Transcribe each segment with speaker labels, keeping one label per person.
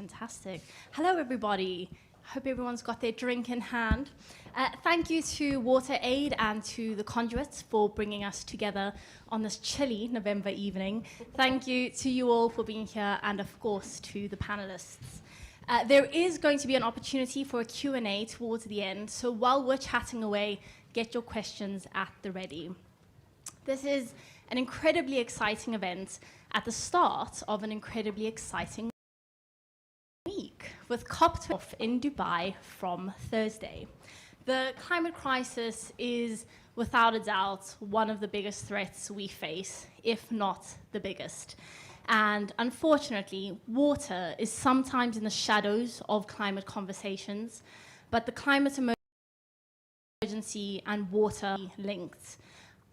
Speaker 1: Fantastic. Hello, everybody. Hope everyone's got their drink in hand. Thank you to WaterAid and to the Conduits for bringing us together on this chilly November evening. Thank you to you all for being here, and of course to the panelists. There is going to be an opportunity for a Q&A towards the end, so while we're chatting away, get your questions at the ready. This is an incredibly exciting event at the start of an incredibly exciting week, with COP28 in Dubai from Thursday. The climate crisis is, without a doubt, one of the biggest threats we face, if not the biggest. And unfortunately, water is sometimes in the shadows of climate conversations, but the climate emergency and water are linked.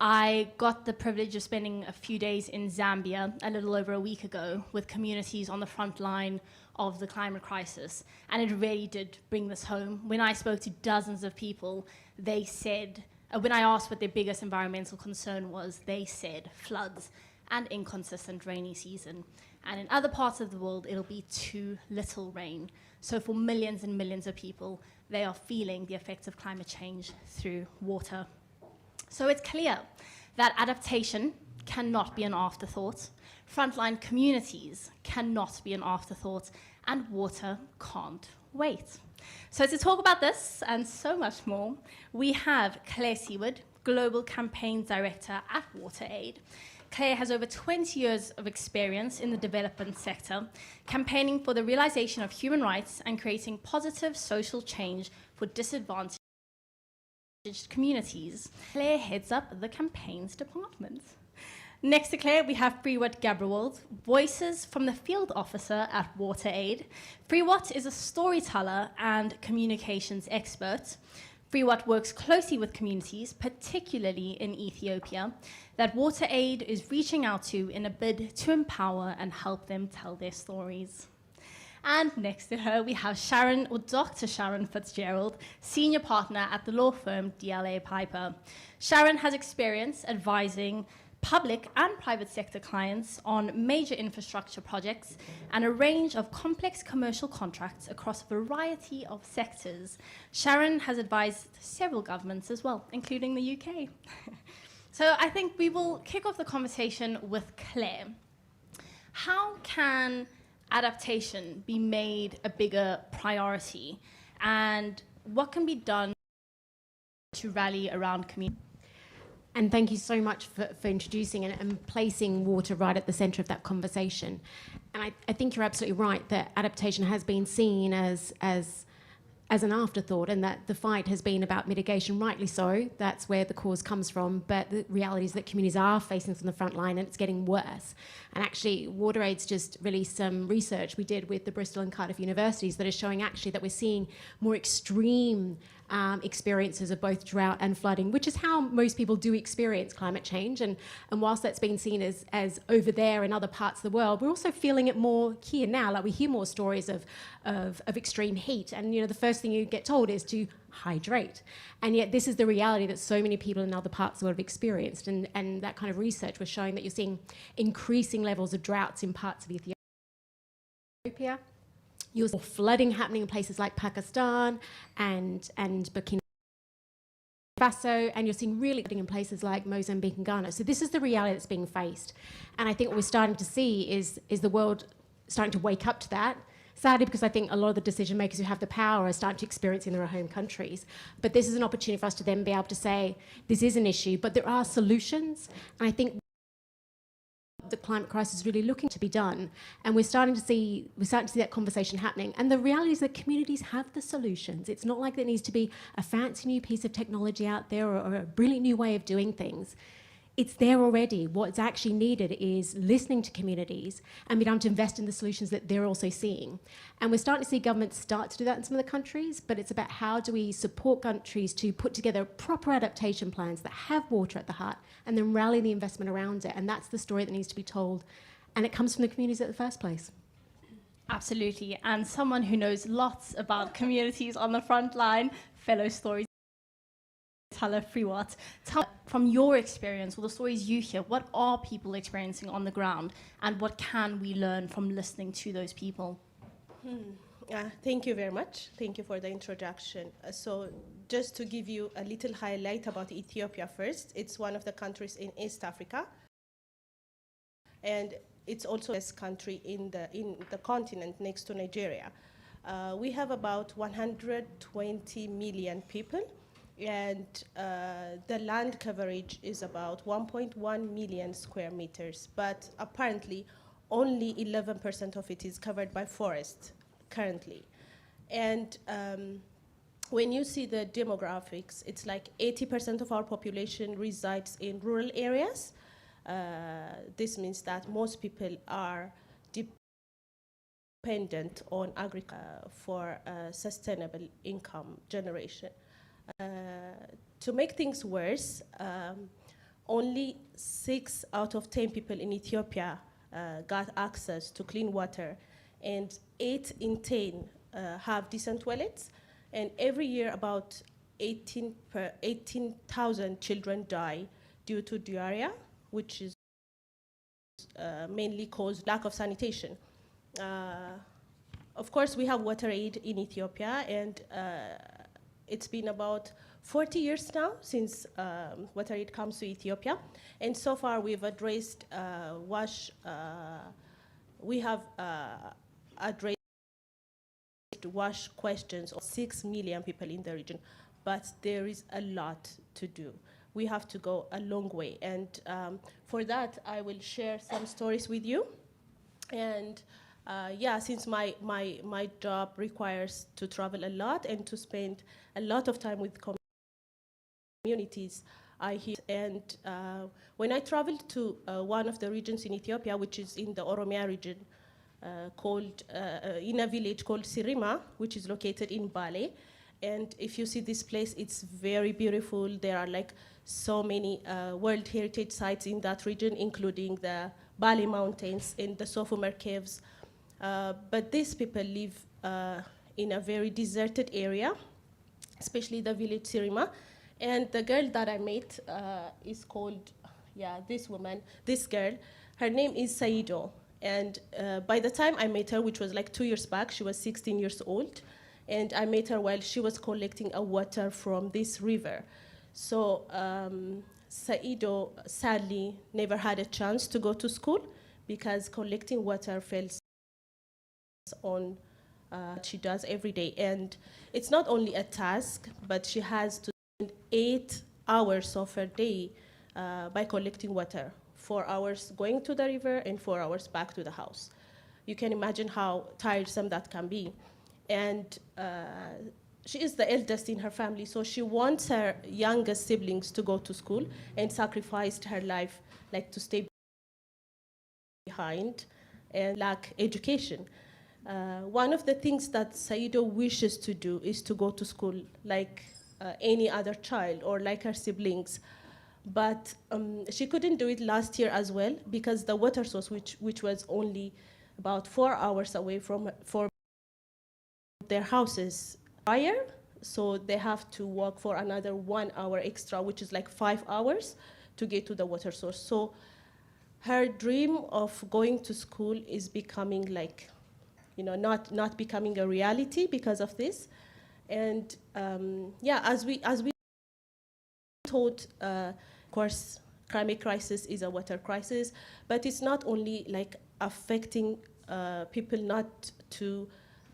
Speaker 1: I got the privilege of spending a few days in Zambia a little over a week ago with communities on the front line of the climate crisis, and it really did bring this home. When I spoke to dozens of people, they said, when I asked what their biggest environmental concern was, they said floods and inconsistent rainy season. And in other parts of the world, it'll be too little rain. So for millions and millions of people, they are feeling the effects of climate change through water. So it's clear that adaptation cannot be an afterthought, frontline communities cannot be an afterthought, and water can't wait. So to talk about this and so much more, we have Claire Seward, Global Campaign Director at WaterAid. Claire has over 20 years of experience in the development sector, campaigning for the realization of human rights and creating positive social change for disadvantaged communities. Claire heads up the campaigns department. Next to Claire, we have Freewat Gabriwold, voices from the field officer at WaterAid. Freewat is a storyteller and communications expert. Freewat works closely with communities, particularly in Ethiopia, that WaterAid is reaching out to in a bid to empower and help them tell their stories. And next to her, we have Sharon, or Dr. Sharon Fitzgerald, senior partner at the law firm DLA Piper. Sharon has experience advising public and private sector clients on major infrastructure projects and a range of complex commercial contracts across a variety of sectors. Sharon has advised several governments as well, including the UK. So I think we will kick off the conversation with Claire. How can adaptation be made a bigger priority, and what can be done to rally around community?
Speaker 2: And thank you so much for introducing and placing water right at the centre of that conversation. And I think you're absolutely right that adaptation has been seen as an afterthought, and that the fight has been about mitigation, rightly so. That's where the cause comes from. But the reality is that communities are facing this on the front line, and it's getting worse. And actually, WaterAid's just released some research we did with the Bristol and Cardiff universities that is showing actually that we're seeing more extreme experiences of both drought and flooding, which is how most people do experience climate change. And whilst that's been seen as over there in other parts of the world, we're also feeling it more here now. Like, we hear more stories of extreme heat, and the first thing you get told is to hydrate. And yet this is the reality that so many people in other parts of the world have experienced. And that kind of research was showing that you're seeing increasing levels of droughts in parts of Ethiopia. You're seeing flooding happening in places like Pakistan and Burkina Faso, and you're seeing really flooding in places like Mozambique and Ghana. So this is the reality that's being faced. And I think what we're starting to see is the world starting to wake up to that. Sadly, because I think a lot of the decision makers who have the power are starting to experience it in their home countries. But this is an opportunity for us to then be able to say, this is an issue, but there are solutions. And I think the climate crisis is really looking to be done, and we're starting to see that conversation happening. And the reality is that communities have the solutions. It's not like there needs to be a fancy new piece of technology out there or a brilliant new way of doing things. It's there already. What's actually needed is listening to communities and being able to invest in the solutions that they're also seeing. And we're starting to see governments start to do that in some of the countries, but it's about how do we support countries to put together proper adaptation plans that have water at the heart and then rally the investment around it. And that's the story that needs to be told. And it comes from the communities at the first place.
Speaker 1: Absolutely. And someone who knows lots about communities on the front line, fellow storyteller Freewat, tell from your experience or the stories you hear, what are people experiencing on the ground, and what can we learn from listening to those people?
Speaker 3: Thank you very much. Thank you for the introduction. So just to give you a little highlight about Ethiopia first, it's one of the countries in East Africa. And it's also this country in the continent next to Nigeria. We have about 120 million people, and the land coverage is about 1.1 million square meters, but apparently only 11% of it is covered by forest currently. And when you see the demographics, it's like 80% of our population resides in rural areas. This means that most people are dependent on agriculture for sustainable income generation. To make things worse, only 6 out of 10 people in Ethiopia got access to clean water, and 8 in 10 have decent toilets, and every year about 18,000 children die due to diarrhea, which is mainly caused lack of sanitation. Of course, we have WaterAid in Ethiopia, and it's been about 40 years now since WaterAid comes to Ethiopia, and so far we've addressed we have addressed wash questions of 6 million people in the region, but there is a lot to do. We have to go a long way, and for that I will share some stories with you. And since my job requires to travel a lot and to spend a lot of time with communities, and when I traveled to one of the regions in Ethiopia, which is in the Oromia region, in a village called Sirima, which is located in Bale. And if you see this place, it's very beautiful. There are like so many World Heritage sites in that region, including the Bale Mountains and the Sofumer Caves. But these people live in a very deserted area, especially the village Sirima. And the girl that I met is called, this girl, her name is Saido. And by the time I met her, which was like 2 years back, she was 16 years old. And I met her while she was collecting water from this river. So Saido sadly never had a chance to go to school because collecting water falls on what she does every day. And it's not only a task, but she has to spend 8 hours of her day by collecting water. 4 hours going to the river and 4 hours back to the house. You can imagine how tiresome that can be. And she is the eldest in her family, so she wants her youngest siblings to go to school and sacrificed her life like to stay behind and lack education. One of the things that Saido wishes to do is to go to school like any other child or like her siblings. But she couldn't do it last year as well because the water source, which was only about 4 hours away from their houses fire, so they have to walk for another 1 hour extra, which is like 5 hours to get to the water source. So her dream of going to school is becoming like, not becoming a reality because of this. And as we thought, of course, climate crisis is a water crisis, but it's not only like affecting people not to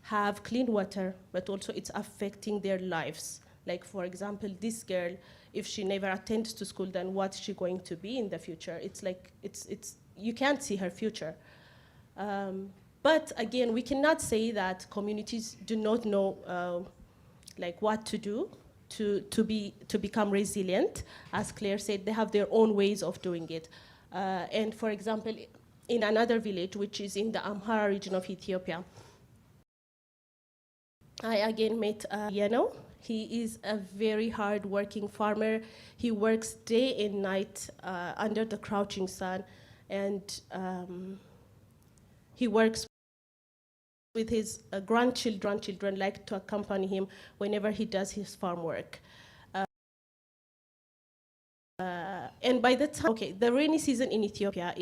Speaker 3: have clean water, but also it's affecting their lives. Like, for example, this girl, if she never attends to school, then what's she going to be in the future? It's like, you can't see her future. But again, we cannot say that communities do not know like what to do to become resilient. As Claire said, they have their own ways of doing it. And for example, in another village, which is in the Amhara region of Ethiopia, I again met Yeno. He is a very hard-working farmer. He works day and night under the crouching sun, and he works with his grandchildren like to accompany him whenever he does his farm work. And by the time, okay, the rainy season in Ethiopia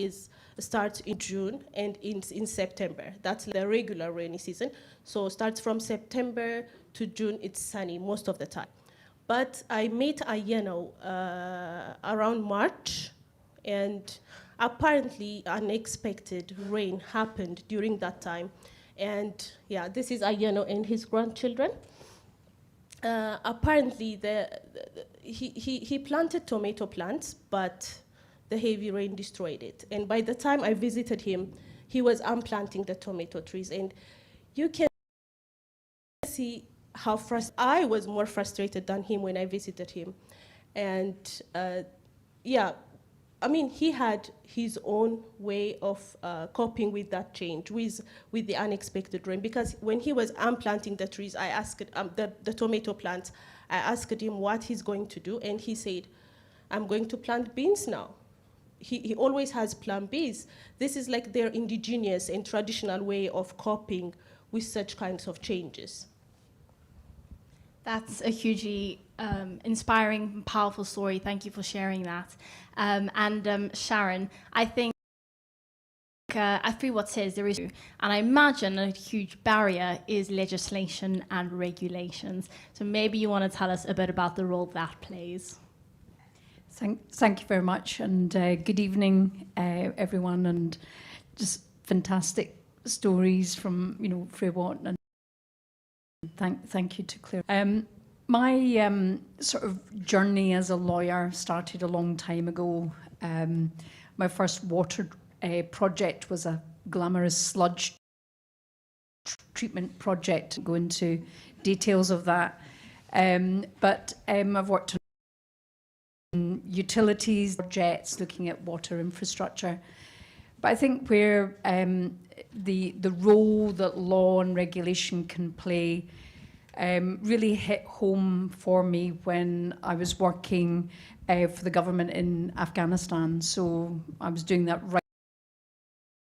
Speaker 3: starts in June and in September. That's the regular rainy season. So starts from September to June, it's sunny most of the time. But I met Ayeno around March, and apparently unexpected rain happened during that time. And yeah, this is Ayeno and his grandchildren. Apparently, he planted tomato plants, but the heavy rain destroyed it. And by the time I visited him, he was unplanting the tomato trees. And you can see how I was more frustrated than him when I visited him. And yeah, I mean, he had his own way of coping with that change, with the unexpected rain. Because when he was unplanting the trees, I asked the tomato plants, I asked him what he's going to do, and he said, "I'm going to plant beans now." He always has plan Bs. This is like their indigenous and traditional way of coping with such kinds of changes.
Speaker 1: That's a hugely inspiring, powerful story. Thank you for sharing that. Sharon, I think I feel what says there is, and I imagine a huge barrier is legislation and regulations. So maybe you want to tell us a bit about the role that plays.
Speaker 4: Thank you very much, and good evening, everyone, and just fantastic stories from Pre-Watt, and thank you to Claire. My sort of journey as a lawyer started a long time ago. My first water project was a glamorous sludge treatment project. Go into details of that, but I've worked on utilities projects, looking at water infrastructure. But I think where the role that law and regulation can play really hit home for me when I was working for the government in Afghanistan. So I was doing that right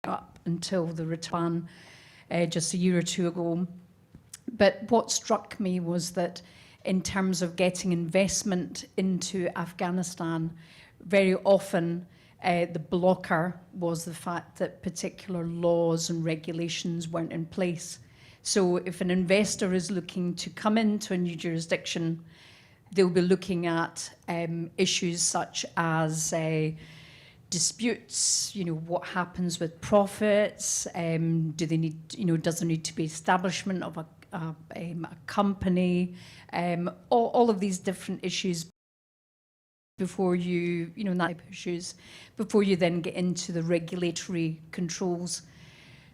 Speaker 4: up until the return just a year or two ago. But what struck me was that in terms of getting investment into Afghanistan, very often the blocker was the fact that particular laws and regulations weren't in place. So if an investor is looking to come into a new jurisdiction, they'll be looking at issues such as disputes, what happens with profits, do they need, does there need to be establishment of a company, all of these different issues before you, issues, before you then get into the regulatory controls.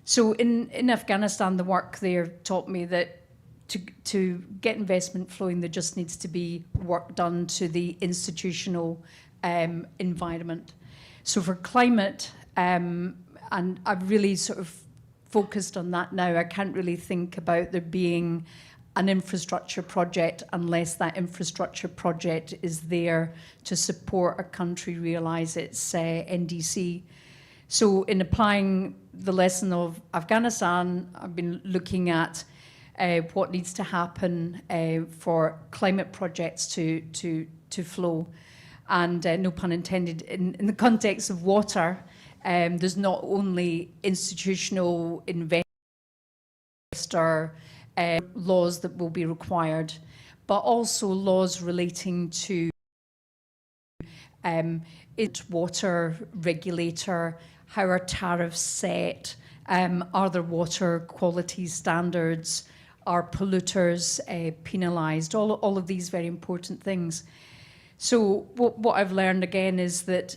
Speaker 4: So in Afghanistan, the work there taught me that to get investment flowing, there just needs to be work done to the institutional environment. So for climate, and I've really sort of focused on that now, I can't really think about there being an infrastructure project unless that infrastructure project is there to support a country realise its NDC. So in applying the lesson of Afghanistan, I've been looking at what needs to happen for climate projects to flow. And no pun intended, in the context of water, there's not only institutional investor laws that will be required, but also laws relating to water regulator, how are tariffs set, are there water quality standards, are polluters penalised, all of these very important things. So what I've learned again is that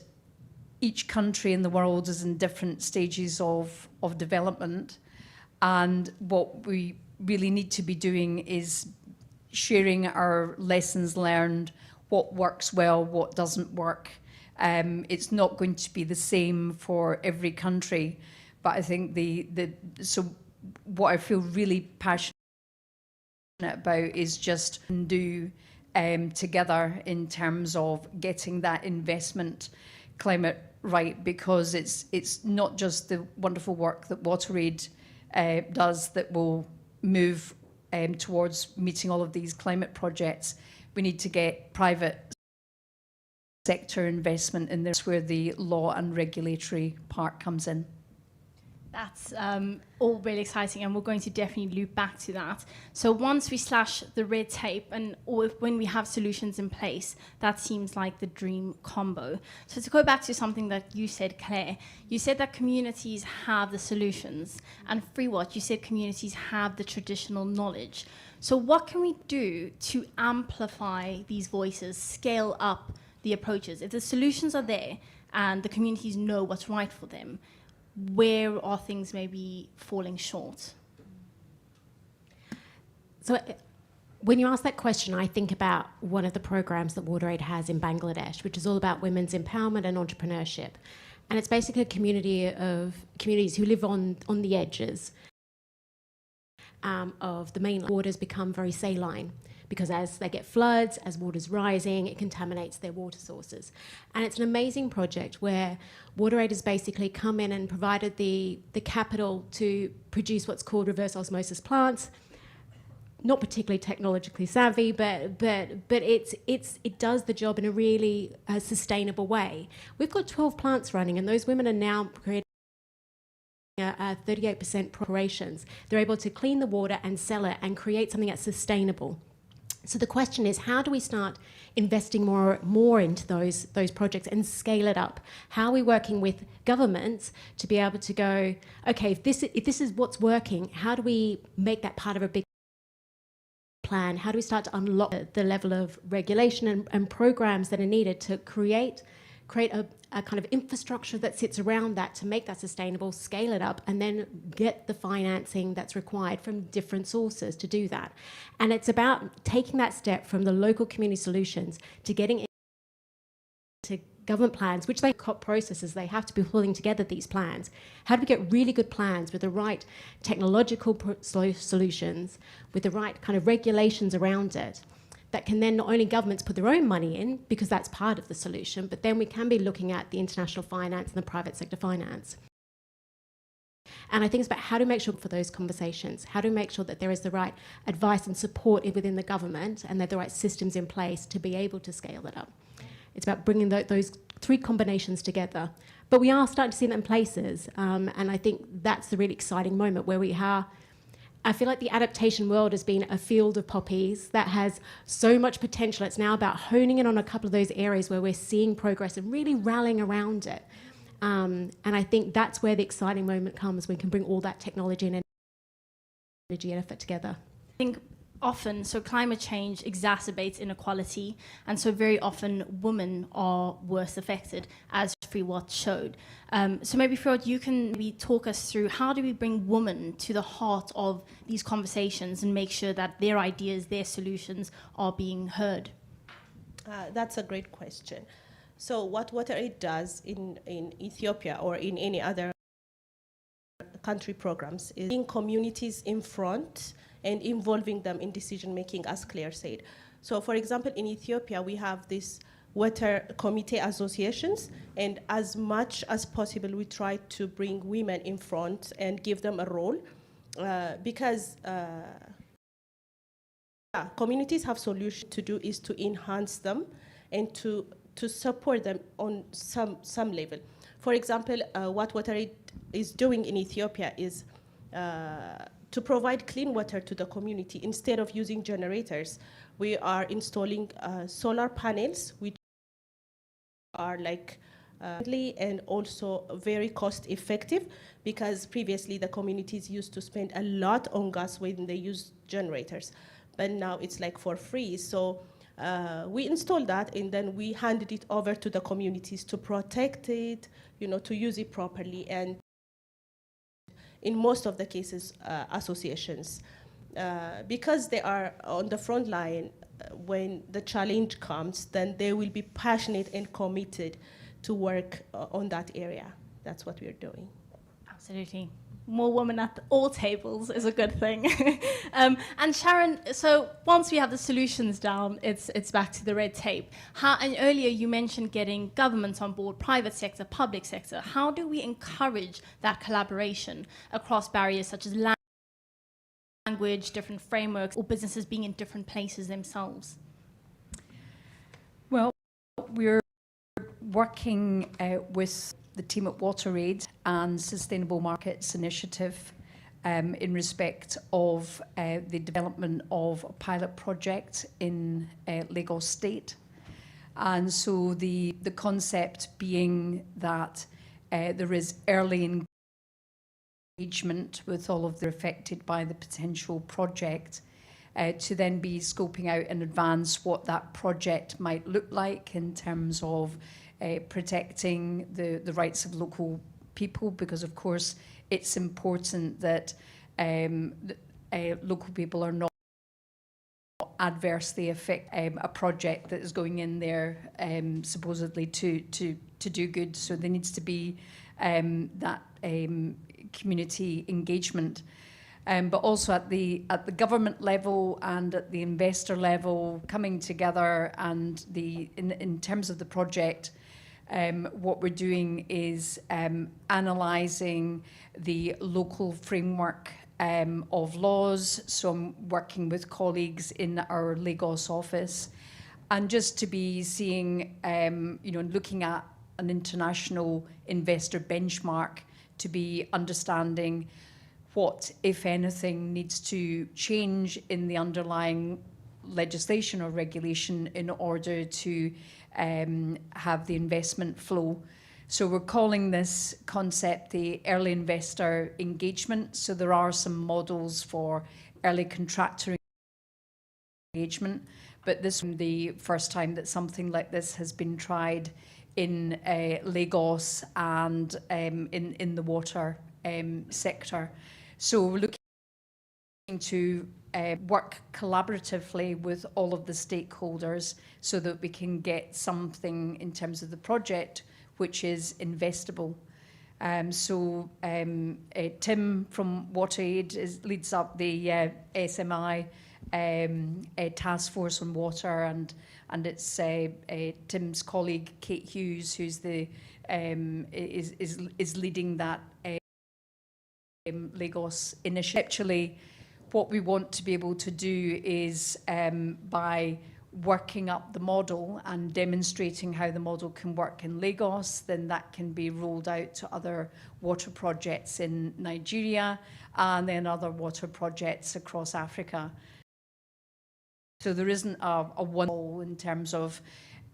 Speaker 4: each country in the world is in different stages of development, and what we really need to be doing is sharing our lessons learned, what works well, what doesn't work. It's not going to be the same for every country, but I think so what I feel really passionate about is just do together in terms of getting that investment climate right, because it's not just the wonderful work that WaterAid does that will move towards meeting all of these climate projects. We need to get private sector investment in there. That's where the law and regulatory part comes in.
Speaker 1: That's all really exciting, and we're going to definitely loop back to that. So once we slash the red tape, and or when we have solutions in place, that seems like the dream combo. So to go back to something that you said, Claire, you said that communities have the solutions, and FreeWatt, you said communities have the traditional knowledge. So what can we do to amplify these voices, scale up the approaches? If the solutions are there and the communities know what's right for them, where are things maybe falling short?
Speaker 2: So when you ask that question, I think about one of the programs that WaterAid has in Bangladesh, which is all about women's empowerment and entrepreneurship. And it's basically a community of communities who live on the edges of the mainland. Waters become very saline, because as they get floods, as water's rising, it contaminates their water sources. And it's an amazing project where WaterAid has basically come in and provided the capital to produce what's called reverse osmosis plants. Not particularly technologically savvy, but it does the job in a really sustainable way. We've got 12 plants running, and those women are now creating 38% operations. They're able to clean the water and sell it and create something that's sustainable. So the question is, how do we start investing more into those projects and scale it up? How are we working with governments to be able to go, okay, if this is what's working, how do we make that part of a big plan? How do we start to unlock the level of regulation and programs that are needed to create a kind of infrastructure that sits around that to make that sustainable, scale it up, and then get the financing that's required from different sources to do that. And it's about taking that step from the local community solutions to getting into government plans, which they COP processes, they have to be pulling together these plans. How do we get really good plans with the right technological solutions, with the right kind of regulations around it, that can then not only governments put their own money in, because that's part of the solution, but then we can be looking at the international finance and the private sector finance. And I think it's about how to make sure for those conversations, how to make sure that there is the right advice and support within the government and that the right systems in place to be able to scale it up. It's about bringing those three combinations together. But we are starting to see that in places, and I think that's the really exciting moment where we are. I feel like the adaptation world has been a field of poppies that has so much potential. It's now about honing in on a couple of those areas where we're seeing progress and really rallying around it. And I think that's where the exciting moment comes, when we can bring all that technology and energy and effort together.
Speaker 1: I think often, so climate change exacerbates inequality, and so very often women are worse affected, as FreeWatt showed. So maybe FreeWatt, you can maybe talk us through how do we bring women to the heart of these conversations and make sure that their ideas, their solutions are being heard?
Speaker 3: That's a great question. So what WaterAid does in Ethiopia or in any other country programs is bring communities in front and involving them in decision making, as Claire said. So for example, in Ethiopia, we have this water committee associations, and as much as possible, we try to bring women in front and give them a role, because communities have solutions to do is to enhance them and to support them on some level. For example, what WaterAid is doing in Ethiopia is to provide clean water to the community. Instead of using generators, we are installing solar panels, which are like and also very cost effective, because previously the communities used to spend a lot on gas when they use generators, but now it's like for free. So we installed that, and then we handed it over to the communities to protect it, to use it properly. And in most of the cases, associations, because they are on the front line, when the challenge comes, then they will be passionate and committed to work on that area. That's what we're doing.
Speaker 1: Absolutely. More women at all tables is a good thing. And Sharon, so once we have the solutions down, it's back to the red tape. And earlier you mentioned getting governments on board, private sector, public sector. How do we encourage that collaboration across barriers such as language, different frameworks, or businesses being in different places themselves?
Speaker 4: Well, we're working with the team at WaterAid and Sustainable Markets Initiative in respect of the development of a pilot project in Lagos State. And so the concept being that there is early engagement with all of the affected by the potential project, to then be scoping out in advance what that project might look like in terms of protecting the rights of local people, because of course it's important that local people are not adversely affect a project that is going in there supposedly to do good. So there needs to be that community engagement, but also at the government level and at the investor level coming together. And in terms of the project, what we're doing is analysing the local framework of laws. So I'm working with colleagues in our Lagos office, and just to be seeing, looking at an international investor benchmark, to be understanding what, if anything, needs to change in the underlying legislation or regulation in order to have the investment flow. So we're calling this concept the early investor engagement. So there are some models for early contractor engagement, but this is the first time that something like this has been tried in Lagos and in the water sector. So we're looking to work collaboratively with all of the stakeholders so that we can get something in terms of the project which is investable. Tim from WaterAid leads up the SMI task force on water, and it's Tim's colleague Kate Hughes who's is leading that Lagos initiative. Actually, what we want to be able to do is by working up the model and demonstrating how the model can work in Lagos, then that can be rolled out to other water projects in Nigeria and then other water projects across Africa. So there isn't a one model in terms of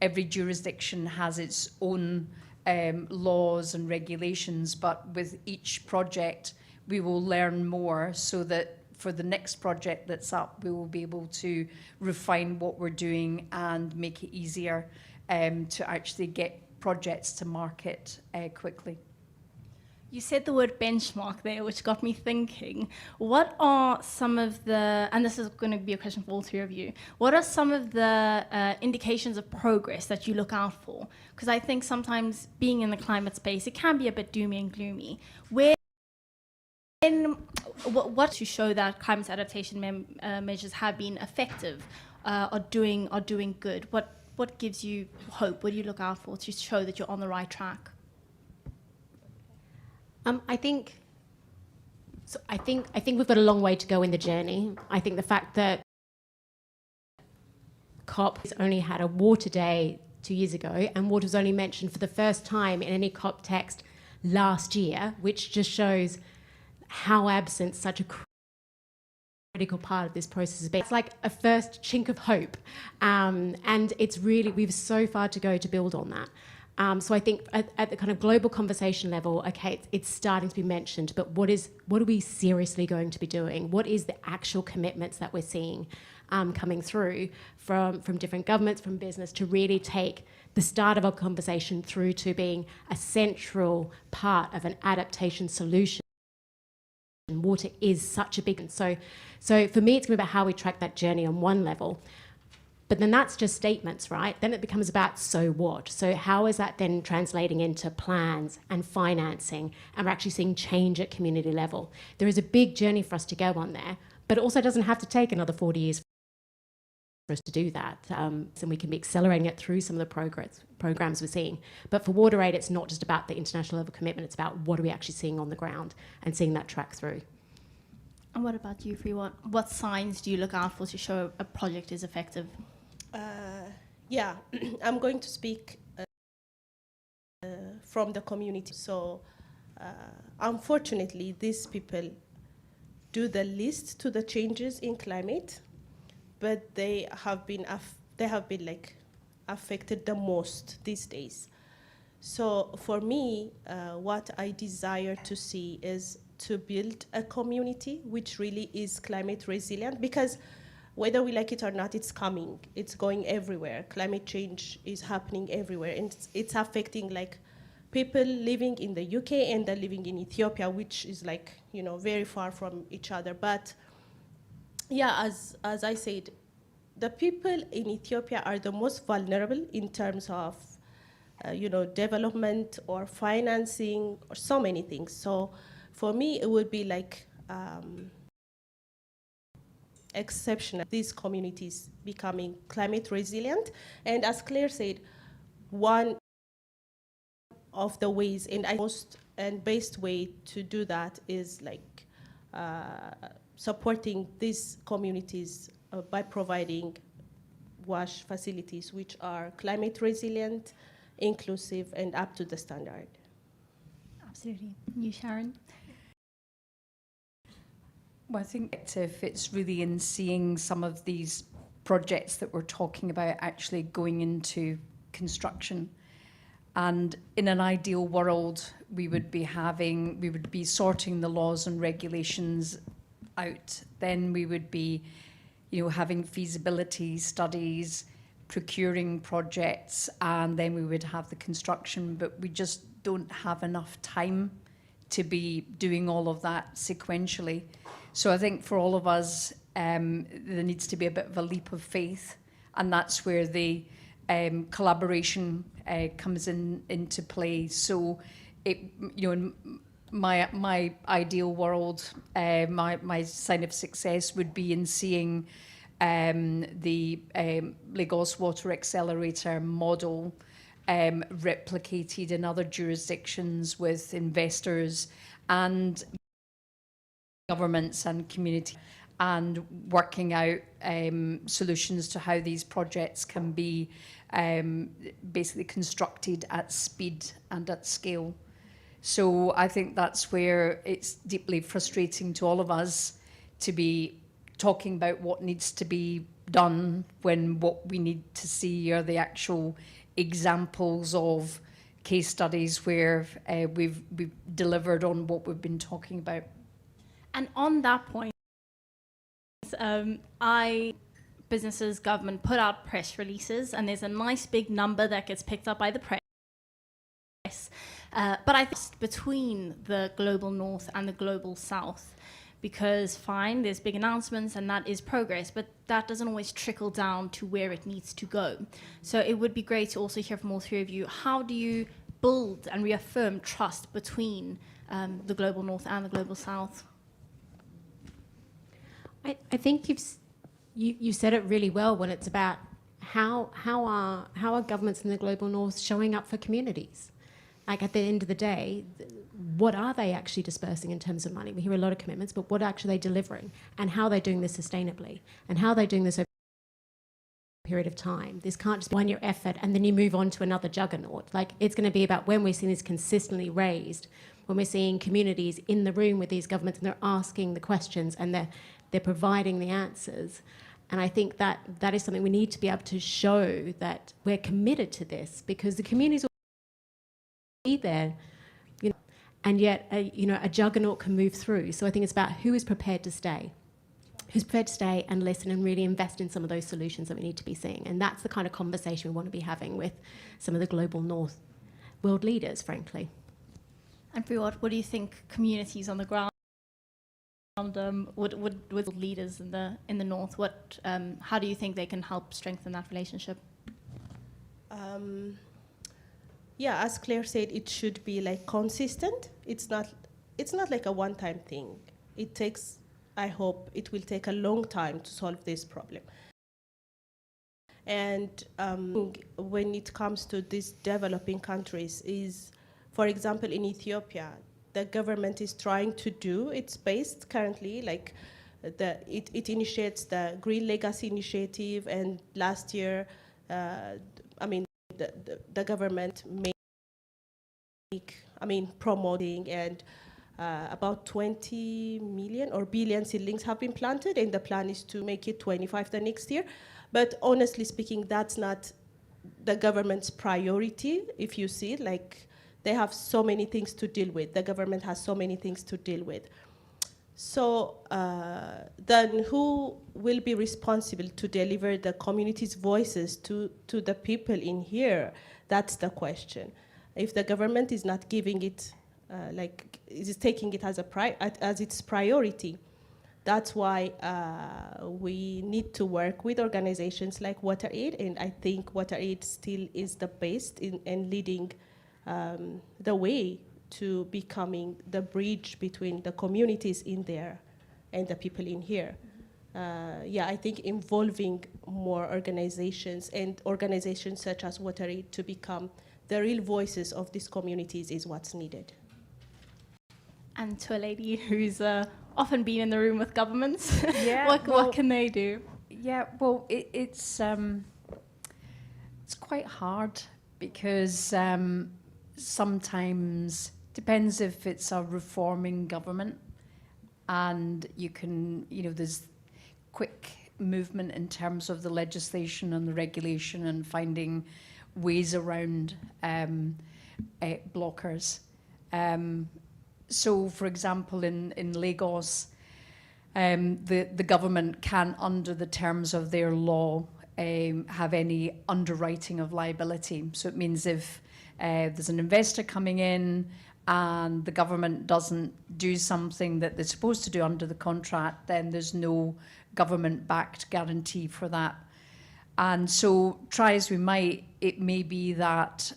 Speaker 4: every jurisdiction has its own laws and regulations, but with each project we will learn more so that for the next project that's up, we will be able to refine what we're doing and make it easier to actually get projects to market quickly.
Speaker 1: You said the word benchmark there, which got me thinking. What are some of the, and this is going to be a question for all three of you, what are some of the indications of progress that you look out for? Because I think sometimes being in the climate space, it can be a bit doomy and gloomy. What to show that climate adaptation measures have been effective, are doing good? What gives you hope? What do you look out for to show that you're on the right track?
Speaker 2: I think we've got a long way to go in the journey. I think the fact that COP has only had a water day 2 years ago, and water was only mentioned for the first time in any COP text last year, which just shows how absent such a critical part of this process has been. It's like a first chink of hope, and it's really, we've so far to go to build on that. So I think at the kind of global conversation level, okay, it's starting to be mentioned, but what are we seriously going to be doing? What is the actual commitments that we're seeing coming through from different governments, from business, to really take the start of our conversation through to being a central part of an adaptation solution? Water is such a big, so for me it's going to be about how we track that journey on one level. But then that's just statements, right? Then it becomes about so what? So how is that then translating into plans and financing, and we're actually seeing change at community level? There is a big journey for us to go on there, but it also doesn't have to take another 40 years for us to do that. And we can be accelerating it through some of the programs we're seeing. But for WaterAid, it's not just about the international level commitment, it's about what are we actually seeing on the ground and seeing that track through.
Speaker 1: And what about you, Free? What signs do you look out for to show a project is effective?
Speaker 3: Yeah, I'm going to speak from the community. So unfortunately, these people do the least to the changes in climate, but they have been like affected the most these days. So for me, what I desire to see is to build a community which really is climate resilient, because whether we like it or not, it's coming, it's going everywhere. Climate change is happening everywhere, and it's affecting like people living in the UK and they're living in Ethiopia, which is like, you know, very far from each other. But yeah, as I said, the people in Ethiopia are the most vulnerable in terms of you know, development or financing or so many things. So for me, it would be like exceptional, these communities becoming climate resilient. And as Claire said, one of the ways, and most and best way to do that is like supporting these communities by providing wash facilities which are climate resilient, inclusive, and up to the standard.
Speaker 1: Absolutely. You, Sharon?
Speaker 4: Well, I think if it's really in seeing some of these projects that we're talking about actually going into construction. And in an ideal world, we would be sorting the laws and regulations out. Then we would be, you know, having feasibility studies, procuring projects, and then we would have the construction. But we just don't have enough time to be doing all of that sequentially. So I think for all of us, there needs to be a bit of a leap of faith, and that's where the collaboration comes into play. So, you know, in my ideal world, my sign of success would be in seeing the Lagos Water Accelerator model replicated in other jurisdictions with investors and governments and community, and working out solutions to how these projects can be basically constructed at speed and at scale. So I think that's where it's deeply frustrating to all of us to be talking about what needs to be done when what we need to see are the actual examples of case studies where we've delivered on what we've been talking about.
Speaker 1: And on that point, businesses, government put out press releases, and there's a nice big number that gets picked up by the press. But I think between the global north and the global south, because fine, there's big announcements and that is progress, but that doesn't always trickle down to where it needs to go. So it would be great to also hear from all three of you. How do you build and reaffirm trust between the global north and the global south?
Speaker 2: I think you said it really well when it's about how are governments in the global north showing up for communities? Like at the end of the day, what are they actually dispersing in terms of money? We hear a lot of commitments, but what actually are they delivering, and how are they doing this sustainably, and how are they doing this over a period of time? This can't just be 1 year effort and then you move on to another juggernaut. Like, it's going to be about when we're seeing this consistently raised, when we're seeing communities in the room with these governments and they're asking the questions and they're providing the answers. And I think that is something we need to be able to show, that we're committed to this, because the communities will be there, you know, and yet a juggernaut can move through. So I think it's about who is prepared to stay, and listen and really invest in some of those solutions that we need to be seeing. And that's the kind of conversation we want to be having with some of the global north world leaders, frankly.
Speaker 1: And Pre-COP, what do you think communities on the ground, with leaders in the north, how do you think they can help strengthen that relationship?
Speaker 3: Yeah, as Claire said, it should be like consistent. It's not like a one-time thing. It takes, I hope it will take a long time to solve this problem. And when it comes to these developing countries is, for example, in Ethiopia, the government is trying to do its best currently, like it initiates the Green Legacy Initiative, and last year, the government made promoting, and about 20 million or billion seedlings have been planted, and the plan is to make it 25 the next year. But honestly speaking, that's not the government's priority. If you see, like, they have so many things to deal with. The government has so many things to deal with. So then who will be responsible to deliver the community's voices to the people in here? That's the question. If the government is not giving it, is taking it as its priority, that's why we need to work with organizations like WaterAid, and I think WaterAid still is the best in leading the way to becoming the bridge between the communities in there and the people in here. I think involving more organizations and organizations such as WaterAid to become the real voices of these communities is what's needed.
Speaker 1: And to a lady who's often been in the room with governments,
Speaker 4: Yeah,
Speaker 1: what can they do?
Speaker 4: Yeah, well, it's quite hard because sometimes depends if it's a reforming government, and you can, there's quick movement in terms of the legislation and the regulation and finding ways around blockers. So, for example, in Lagos, the government can, under the terms of their law, have any underwriting of liability. So it means if there's an investor coming in and the government doesn't do something that they're supposed to do under the contract, then there's no government-backed guarantee for that. And so, try as we might, it may be that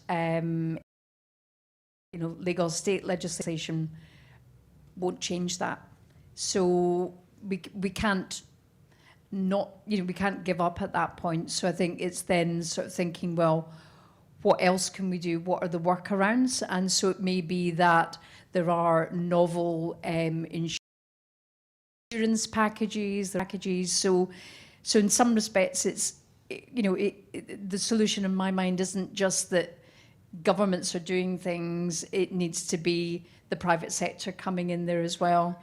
Speaker 4: Lagos state legislation won't change that. So we can't we can't give up at that point. So I think it's then sort of thinking, well, what else can we do? What are the workarounds? And so it may be that there are novel insurance packages. So in some respects, it's the solution in my mind isn't just that governments are doing things. It needs to be the private sector coming in there as well.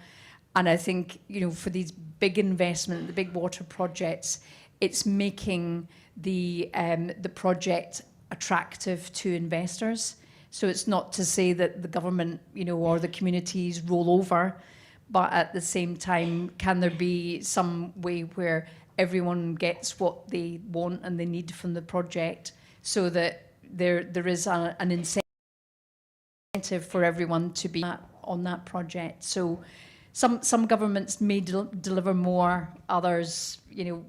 Speaker 4: And I think for these big investment, the big water projects, it's making the project attractive to investors. So it's not to say that the government, or the communities roll over, but at the same time, can there be some way where everyone gets what they want and they need from the project, so that there is an incentive for everyone to be on that project. So some governments may deliver more, others,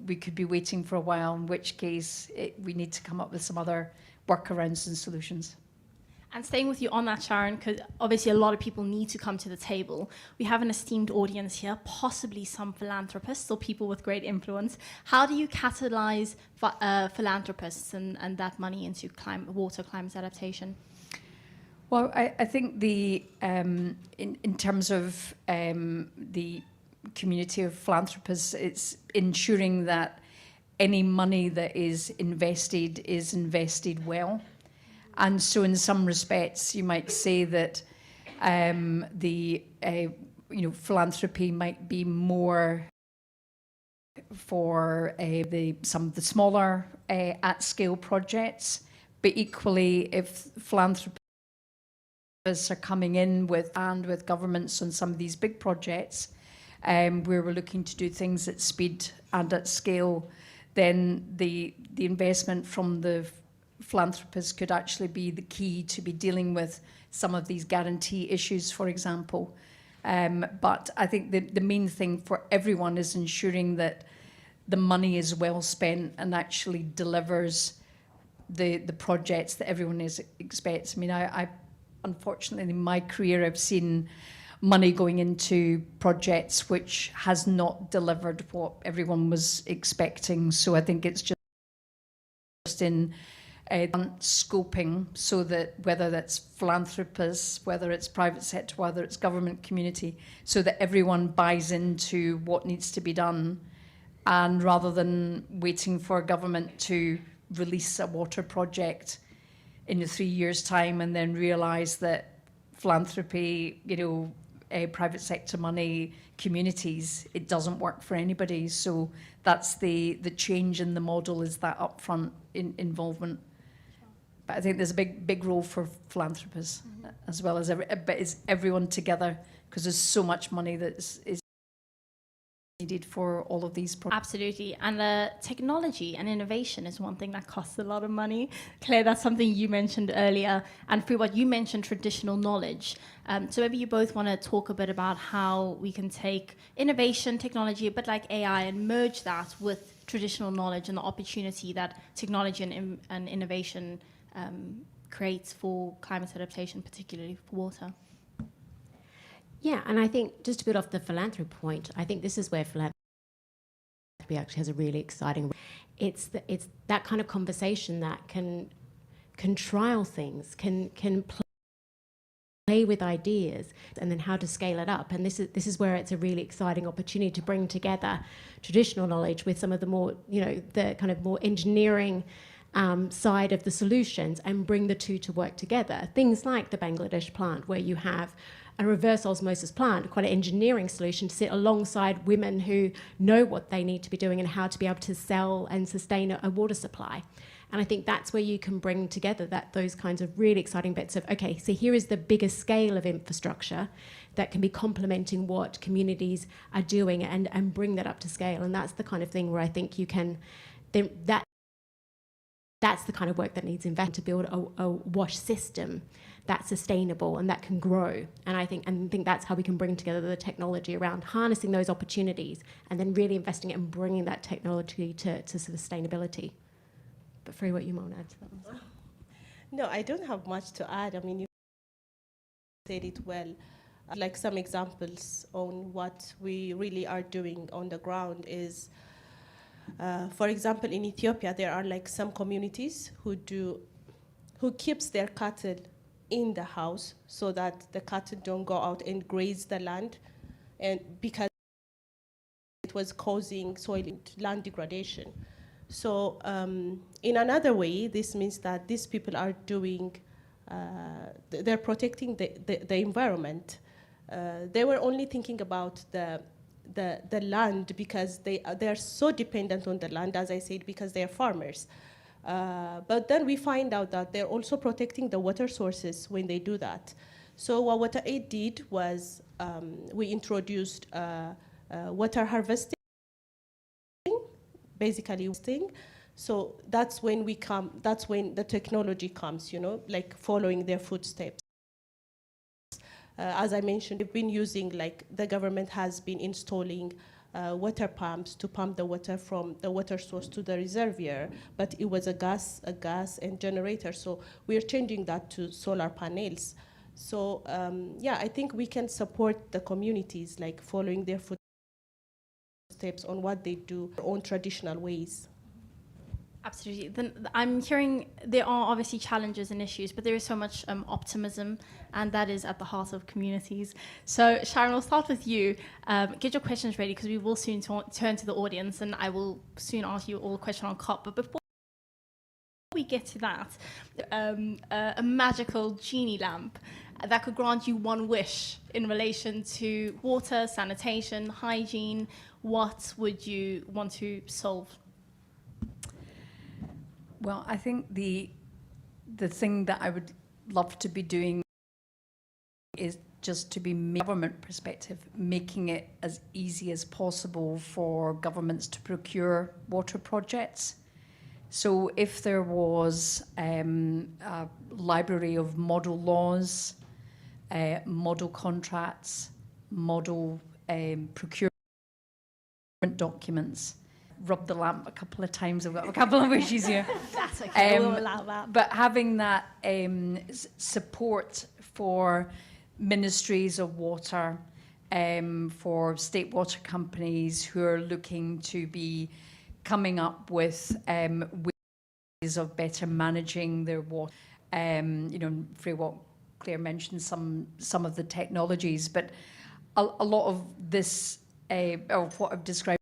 Speaker 4: we could be waiting for a while, in which case we need to come up with some other workarounds and solutions.
Speaker 1: And staying with you on that, Sharon, because obviously a lot of people need to come to the table. We have an esteemed audience here, possibly some philanthropists or people with great influence. How do you catalyze philanthropists and that money into water climate adaptation?
Speaker 4: Well, I think in terms of the community of philanthropists, it's ensuring that any money that is invested well. And so in some respects, you might say that philanthropy might be more for some of the smaller at-scale projects, but equally, if philanthropists are coming in with governments on some of these big projects, where we're looking to do things at speed and at scale, then the investment from the philanthropists could actually be the key to be dealing with some of these guarantee issues, for example. But I think the main thing for everyone is ensuring that the money is well spent and actually delivers the projects that everyone expects. I mean, I unfortunately, in my career, I've seen money going into projects which has not delivered what everyone was expecting. So I think it's just in scoping, so that whether that's philanthropists, whether it's private sector, whether it's government community, so that everyone buys into what needs to be done, and rather than waiting for government to release a water project in 3 years' time and then realise that philanthropy, private sector money, communities, it doesn't work for anybody. So that's the change in the model, is that upfront involvement. But I think there's a big role for philanthropists as well as but it's everyone together, because there's so much money that is needed for all of these projects.
Speaker 1: Absolutely. And technology and innovation is one thing that costs a lot of money. Claire, that's something you mentioned earlier. And Pre-What, you mentioned traditional knowledge. So maybe you both want to talk a bit about how we can take innovation, technology, a bit like AI, and merge that with traditional knowledge and the opportunity that technology and innovation creates for climate adaptation, particularly for water.
Speaker 2: Yeah, and I think just to build off the philanthropy point, I think this is where philanthropy actually has a really exciting. It's that kind of conversation that can trial things, can play with ideas, and then how to scale it up. And this is where it's a really exciting opportunity to bring together traditional knowledge with some of the more, the kind of more engineering side of the solutions, and bring the two to work together. Things like the Bangladesh plant, where you have a reverse osmosis plant, quite an engineering solution to sit alongside women who know what they need to be doing and how to be able to sell and sustain a water supply. And I think that's where you can bring together those kinds of really exciting bits of, okay, so here is the bigger scale of infrastructure that can be complementing what communities are doing, and bring that up to scale. And that's the kind of thing where I think you can, that's the kind of work that needs investment to build a wash system that's sustainable and that can grow. And I think that's how we can bring together the technology around harnessing those opportunities, and then really investing it and bringing that technology to sustainability. But Free, what you might add to that one?
Speaker 3: No, I don't have much to add. I mean, you said it well. Like some examples on what we really are doing on the ground is, for example, in Ethiopia, there are like some communities who keeps their cattle in the house so that the cattle don't go out and graze the land, and because it was causing soil and land degradation. So in another way, this means that these people are doing, they're protecting the environment. They were only thinking about the land because they are so dependent on the land, as I said, because they are farmers. But then we find out that they're also protecting the water sources when they do that. So what WaterAid did was we introduced water harvesting, basically harvesting. So that's when the technology comes, like following their footsteps. As I mentioned, we've been using, the government has been installing water pumps to pump the water from the water source to the reservoir, but it was a gas and generator. So we're changing that to solar panels. So yeah, I think we can support the communities, like following their footsteps on what they do, their own traditional ways.
Speaker 1: Absolutely. Then I'm hearing there are obviously challenges and issues, but there is so much optimism, and that is at the heart of communities. So Sharon, we'll start with you. Get your questions ready, because we will soon turn to the audience, and I will soon ask you all a question on COP. But before we get to that, a magical genie lamp that could grant you one wish in relation to water, sanitation, hygiene, what would you want to solve?
Speaker 4: Well, I think the thing that I would love to be doing is just to be, government perspective, making it as easy as possible for governments to procure water projects. So if there was a library of model laws, model contracts, model procurement documents, rub the lamp a couple of times. I've got a couple of wishes here.
Speaker 1: That's okay, we'll allow that.
Speaker 4: But having that support for ministries of water, for state water companies who are looking to be coming up with ways of better managing their water. For what Claire mentioned, some of the technologies, but a lot of this, or what I've described,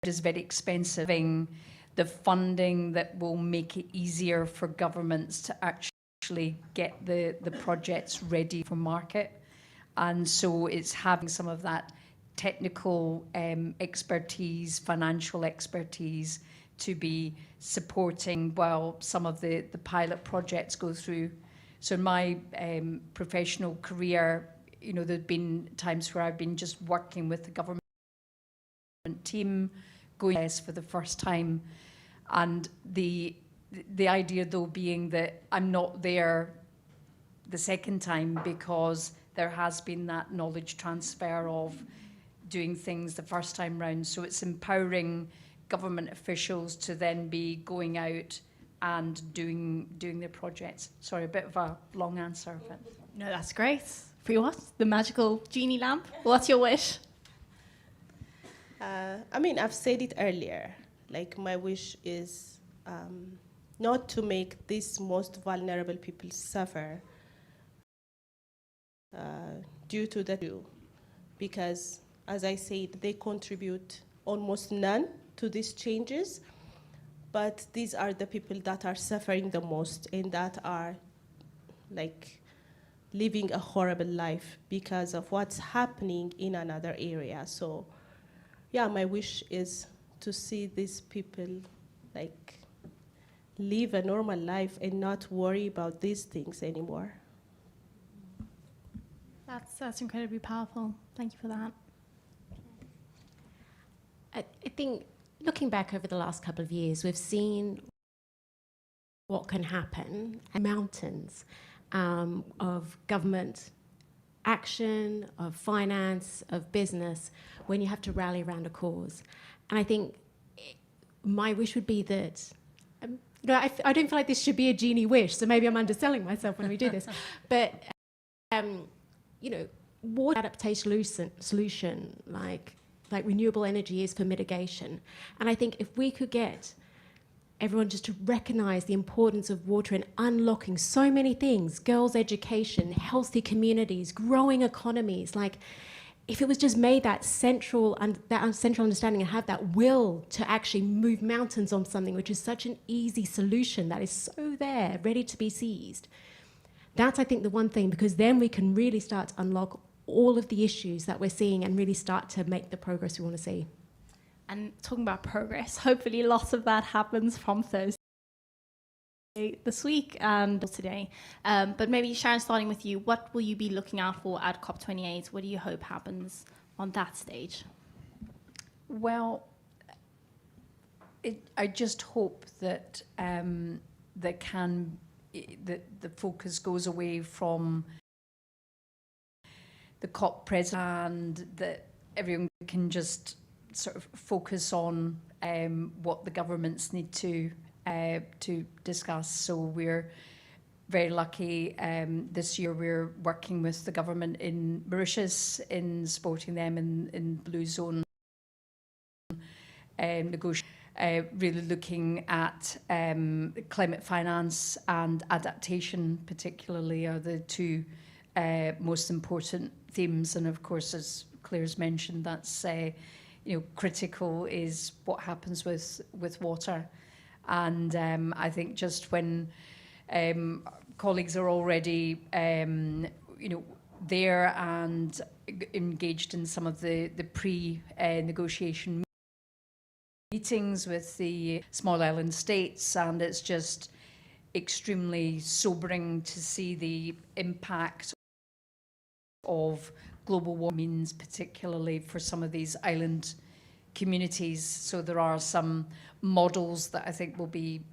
Speaker 4: is very expensive. The funding that will make it easier for governments to actually actually get the projects ready for market. And so it's having some of that technical expertise, financial expertise to be supporting while some of the pilot projects go through. So in my professional career, you know, there've been times where I've been just working with the government team, going for the first time, and the idea though being that I'm not there the second time because there has been that knowledge transfer of doing things the first time round. So it's empowering government officials to then be going out and doing their projects. Sorry, a bit of a long answer. But.
Speaker 1: No, that's great. Pre-what? The magical genie lamp? What's your wish?
Speaker 3: I mean, I've said it earlier. Like, my wish is not to make these most vulnerable people suffer due to the two, because, as I said, they contribute almost none to these changes, but these are the people that are suffering the most and that are like living a horrible life because of what's happening in another area. So yeah, my wish is to see these people like live a normal life and not worry about these things anymore.
Speaker 1: That's incredibly powerful. Thank you for that.
Speaker 2: I think looking back over the last couple of years, we've seen what can happen in mountains of government action, of finance, of business, when you have to rally around a cause. And I think my wish would be that, you know, I don't feel like this should be a genie wish, so maybe I'm underselling myself when we do this, but, you know, water adaptation solution, like renewable energy is for mitigation. And I think if we could get everyone just to recognize the importance of water in unlocking so many things, girls' education, healthy communities, growing economies, like if it was just made that central understanding and have that will to actually move mountains on something, which is such an easy solution that is so there, ready to be seized. That's, I think, the one thing, because then we can really start to unlock all of the issues that we're seeing and really start to make the progress we want to see.
Speaker 1: And talking about progress, hopefully lots of that happens from Thursday this week and today. But maybe Sharon, starting with you, what will you be looking out for at COP28? What do you hope happens on that stage?
Speaker 4: Well, I just hope that the focus goes away from the COP president and that everyone can just sort of focus on what the governments need to discuss. So we're very lucky. This year we're working with the government in Mauritius in supporting them in Blue Zone negotiation. Really looking at climate finance and adaptation, particularly, are the two most important themes. And of course, as Claire's mentioned, that's critical is what happens with water. And I think just when colleagues are already there and engaged in some of the pre-negotiation meetings with the small island states, and it's just extremely sobering to see the impact of global warming means, particularly for some of these island communities. So there are some models that I think will be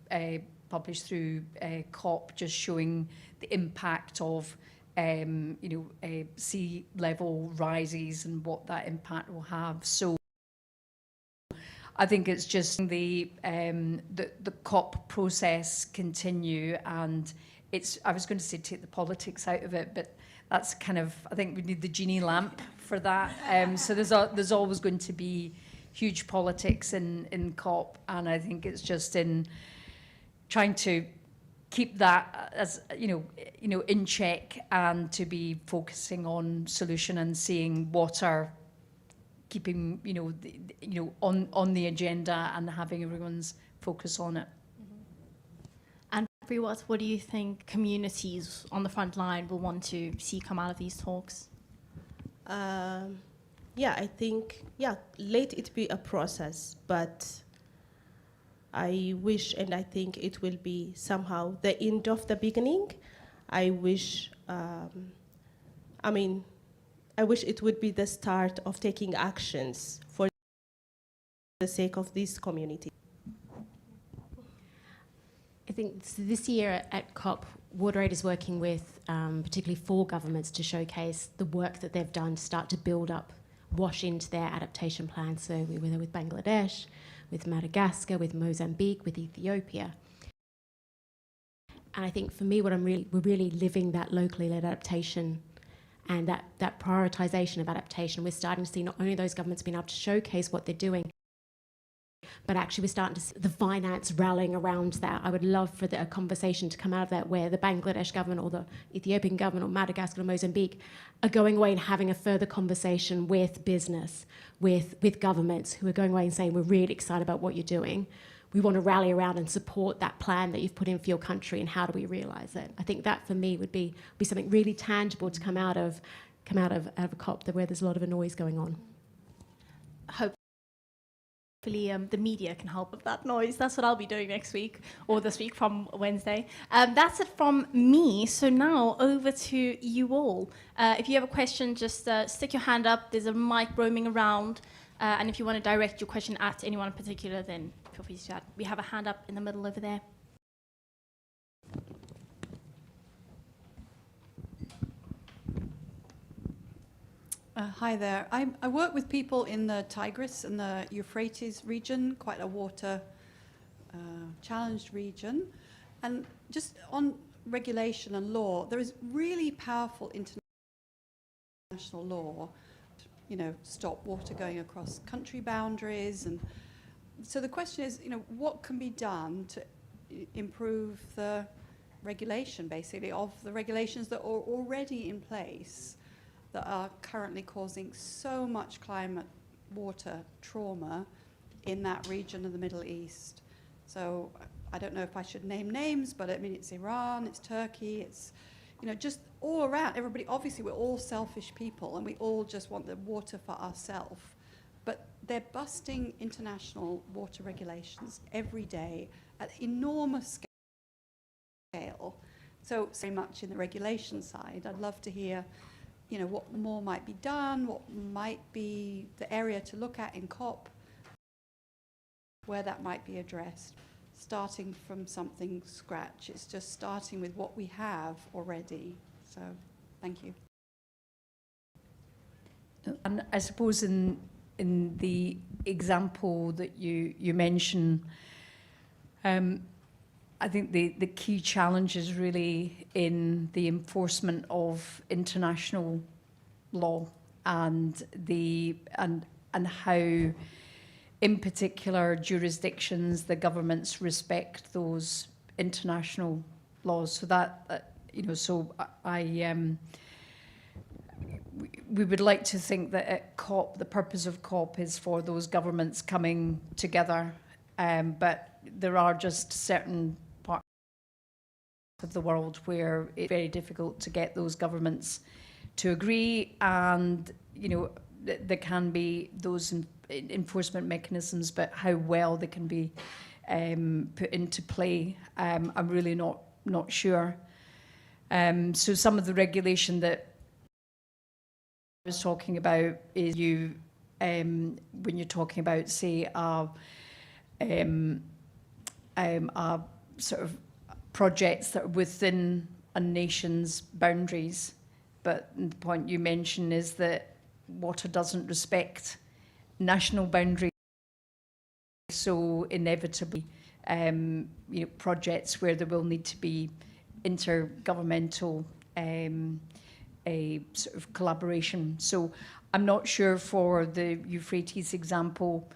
Speaker 4: published through COP, just showing the impact of sea level rises and what that impact will have. So I think it's just the COP process continue, and I was going to say take the politics out of it, but that's kind of, I think we need the genie lamp for that. So there's always going to be huge politics in COP, and I think it's just in trying to keep that as in check, and to be focusing on solution and seeing water keeping on the agenda and having everyone's focus on it.
Speaker 1: And What do you think communities on the front line will want to see come out of these talks?
Speaker 3: Yeah, I think, let it be a process, but I wish and I think it will be somehow the end of the beginning. I wish, I wish it would be the start of taking actions for the sake of this community.
Speaker 2: I think this year at COP, WaterAid is working with particularly 4 governments to showcase the work that they've done to start to build up, wash into their adaptation plans. So we were there with Bangladesh, with Madagascar, with Mozambique, with Ethiopia. And I think for me, we're really living that locally led adaptation and that prioritisation of adaptation. We're starting to see not only those governments being able to showcase what they're doing, but actually we're starting to see the finance rallying around that. I would love for a conversation to come out of that where the Bangladesh government or the Ethiopian government or Madagascar or Mozambique are going away and having a further conversation with business, with governments who are going away and saying, we're really excited about what you're doing. We want to rally around and support that plan that you've put in for your country, and how do we realise it? I think that for me would be something really tangible to come out of a COP where there's a lot of noise going on.
Speaker 1: Hopefully the media can help with that noise. That's what I'll be doing next week, or this week from Wednesday. That's it from me. So now over to you all. If you have a question, just stick your hand up. There's a mic roaming around. And if you want to direct your question at anyone in particular, then feel free to chat. We have a hand up in the middle over there.
Speaker 5: Hi there. I work with people in the Tigris and the Euphrates region, quite a water challenged region. And just on regulation and law, there is really powerful international law, stop water going across country boundaries. And so the question is, what can be done to improve the regulation, basically, of the regulations that are already in place that are currently causing so much climate water trauma in that region of the Middle East. So I don't know if I should name names, but it's Iran, it's Turkey, it's just all around. Everybody, obviously we're all selfish people and we all just want the water for ourselves, but they're busting international water regulations every day at enormous scale. So much in the regulation side. I'd love to hear what more might be done, what might be the area to look at in COP, where that might be addressed. Starting from something scratch, it's just starting with what we have already. So, thank you.
Speaker 4: And I suppose in the example that you mentioned, I think the key challenge is really in the enforcement of international law and how, in particular jurisdictions, the governments respect those international laws. So that we would like to think that at COP, the purpose of COP is for those governments coming together, but there are just certain parts of the world where it's very difficult to get those governments to agree, and there can be those enforcement mechanisms, but how well they can be put into play, I'm really not sure. So some of the regulation that I was talking about is when you're talking about, say, sort of projects that are within a nation's boundaries, but the point you mention is that water doesn't respect national boundaries, so inevitably projects where there will need to be intergovernmental a sort of collaboration. So I'm not sure for the Euphrates example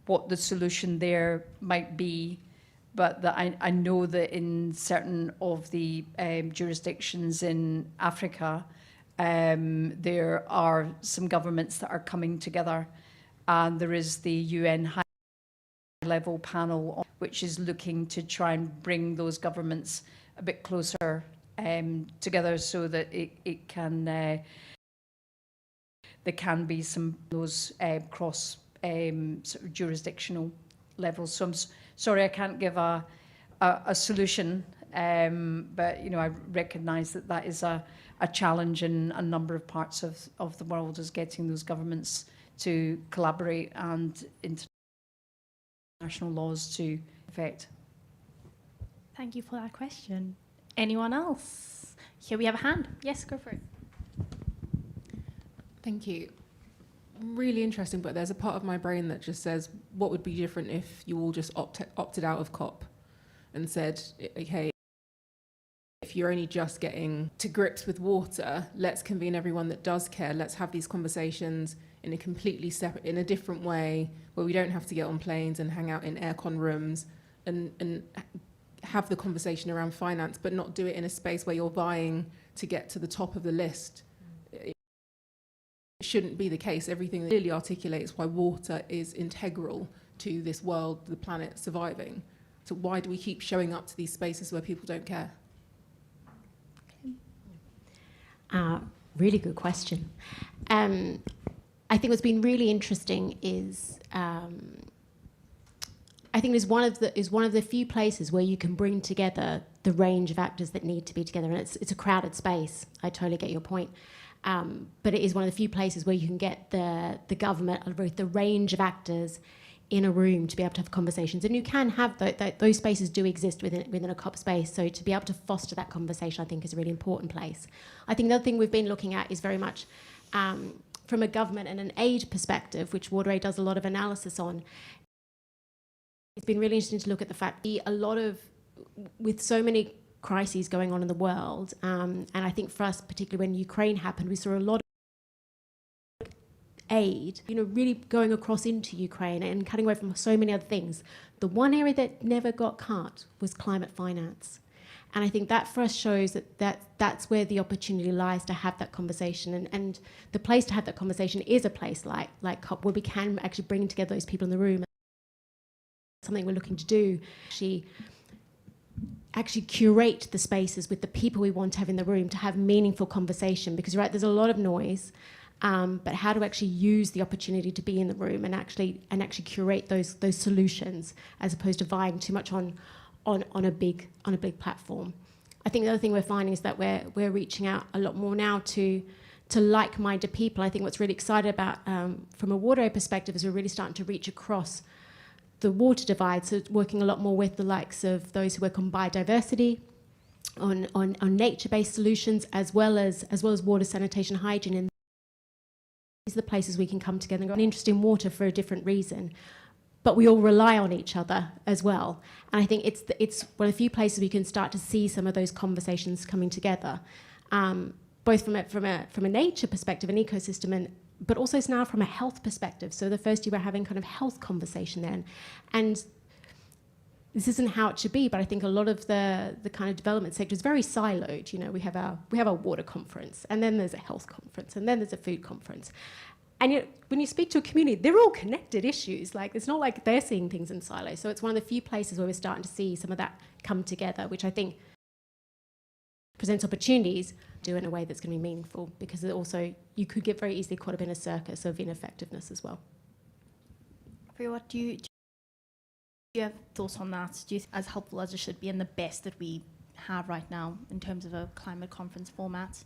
Speaker 4: what the solution there might be, but that I know that in certain of the jurisdictions in Africa, there are some governments that are coming together, and there is the UN high-level panel which is looking to try and bring those governments a bit closer together so that it can there can be some of those cross sort of jurisdictional levels. So I'm sorry I can't give a solution, but you know, I recognise that that is a challenge in a number of parts of the world, is getting those governments to collaborate and international laws to effect.
Speaker 1: Thank you for that question. Anyone else? Here we have a hand. Yes, go for it.
Speaker 6: Thank you. Really interesting, but there's a part of my brain that just says, what would be different if you all just opted out of COP and said, okay, if you're only just getting to grips with water, let's convene everyone that does care. Let's have these conversations in a completely separate, in a different way, where we don't have to get on planes and hang out in aircon rooms and have the conversation around finance, but not do it in a space where you're vying to get to the top of the list. It shouldn't be the case. Everything clearly articulates why water is integral to this world, the planet surviving. So why do we keep showing up to these spaces where people don't care?
Speaker 2: Really good question. I think what's been really interesting is I think is one of the few places where you can bring together the range of actors that need to be together, and it's a crowded space. I totally get your point, but it is one of the few places where you can get the government, the range of actors in a room to be able to have conversations, and you can have those spaces do exist within a COP space. So to be able to foster that conversation, I think, is a really important place. I think the other thing we've been looking at is very much from a government and an aid perspective, which WaterAid does a lot of analysis on. It's been really interesting to look at the fact that with so many crises going on in the world, and I think for us, particularly when Ukraine happened, we saw a lot of aid, really going across into Ukraine and cutting away from so many other things. The one area that never got cut was climate finance. And I think that for us shows that's where the opportunity lies to have that conversation. And the place to have that conversation is a place like COP, where we can actually bring together those people in the room. Something we're looking to do, actually curate the spaces with the people we want to have in the room to have meaningful conversation. Because you're right, there's a lot of noise, but how to actually use the opportunity to be in the room and actually curate those solutions, as opposed to vying too much on a big platform. I think the other thing we're finding is that we're reaching out a lot more now to like-minded people. I think what's really exciting about from a WaterAid perspective is we're really starting to reach across the water divide, so working a lot more with the likes of those who work on biodiversity, on nature-based solutions, as well as water, sanitation, hygiene. And these are the places we can come together and go, an interest in water for a different reason. But we all rely on each other as well. And I think it's one of the few places we can start to see some of those conversations coming together, both from a nature perspective, an ecosystem, but also now from a health perspective. So the first year we're having kind of health conversation then. And this isn't how it should be, but I think a lot of the kind of development sector is very siloed. We have our water conference, and then there's a health conference, and then there's a food conference. And when you speak to a community, they're all connected issues. Like, it's not like they're seeing things in silos. So it's one of the few places where we're starting to see some of that come together, which I think presents opportunities do in a way that's going to be meaningful, because also you could get very easily caught up in a circus of ineffectiveness as well.
Speaker 1: What do you have thoughts on that? Do you as helpful as it should be and the best that we have right now in terms of a climate conference format?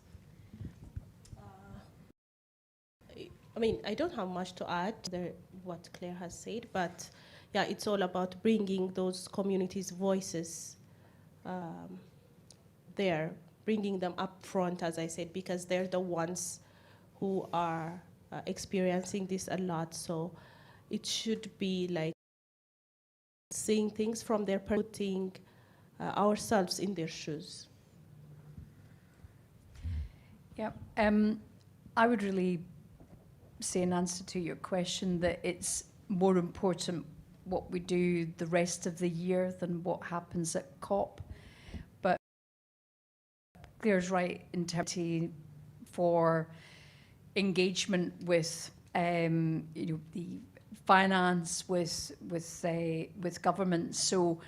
Speaker 3: I mean, I don't have much to add to what Claire has said, but yeah, it's all about bringing those communities' voices there, bringing them up front, as I said, because they're the ones who are experiencing this a lot. So it should be like seeing things from their putting ourselves in their shoes.
Speaker 4: Yeah, I would really say, in answer to your question, that it's more important what we do the rest of the year than what happens at COP. But Claire's right in terms for engagement with the finance with governments. So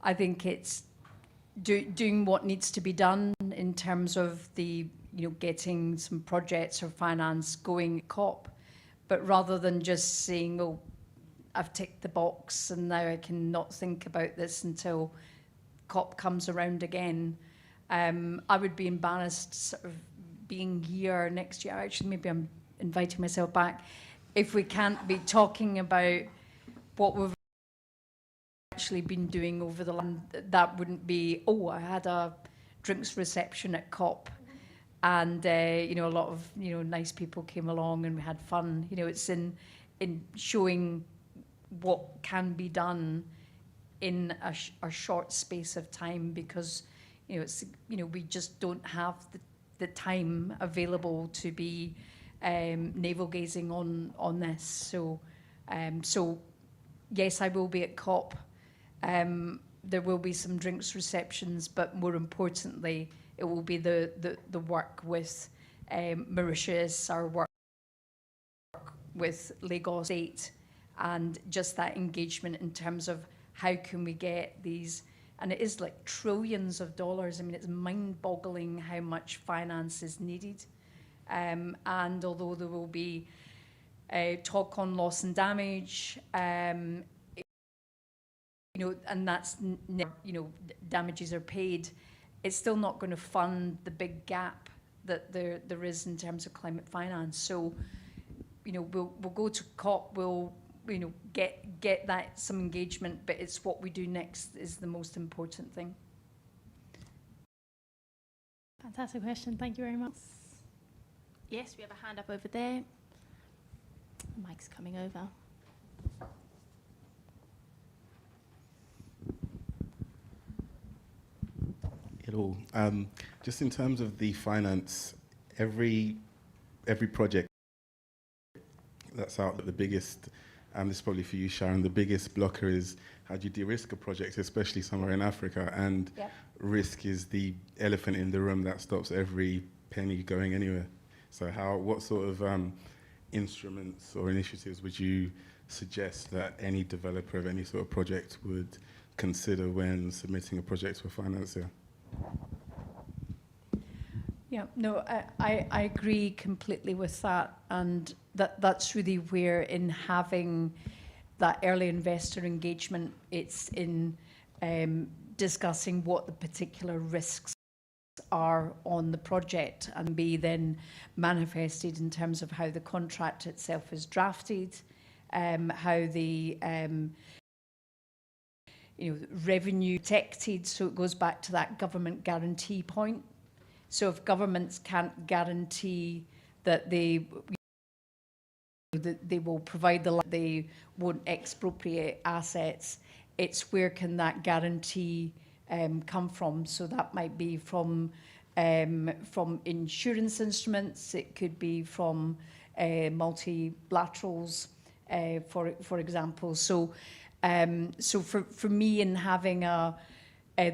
Speaker 4: I think it's doing what needs to be done in terms of the getting some projects or finance going at COP, but rather than just saying, oh, I've ticked the box and now I can not think about this until COP comes around again. I would be embarrassed sort of being here next year. Actually, maybe I'm inviting myself back. If we can't be talking about what we've actually been doing over the land, that wouldn't be, oh, I had a drinks reception at COP and a lot of nice people came along and we had fun. It's in showing what can be done in a short space of time, because it's we just don't have the time available to be navel gazing on this. So yes, I will be at COP. There will be some drinks receptions, but more importantly, it will be the work with Mauritius, our work with Lagos State, and just that engagement in terms of how can we get these, and it is like trillions of dollars. I mean, it's mind-boggling how much finance is needed. And although there will be talk on loss and damage, and that's, damages are paid, it's still not going to fund the big gap that there is in terms of climate finance. So, we'll go to COP, we'll, get that some engagement, but it's what we do next is the most important thing.
Speaker 1: Fantastic question. Thank you very much. Yes, we have a hand up over there. The mic's coming over.
Speaker 7: Hello. Just in terms of the finance, every project that's out, the biggest, this is probably for you, Sharon, the biggest blocker is how do you de-risk a project, especially somewhere in Africa, and
Speaker 4: Yep.
Speaker 7: risk is the elephant in the room that stops every penny going anywhere. So what sort of instruments or initiatives would you suggest that any developer of any sort of project would consider when submitting a project for financier?
Speaker 4: Yeah, no, I agree completely with that, and that's really where, in having that early investor engagement, it's in discussing what the particular risks are on the project and be then manifested in terms of how the contract itself is drafted, how the revenue protected. So it goes back to that government guarantee point. So if governments can't guarantee that they will provide they won't expropriate assets, it's where can that guarantee come from? So that might be from insurance instruments. It could be from multilaterals, for example. So for me, in having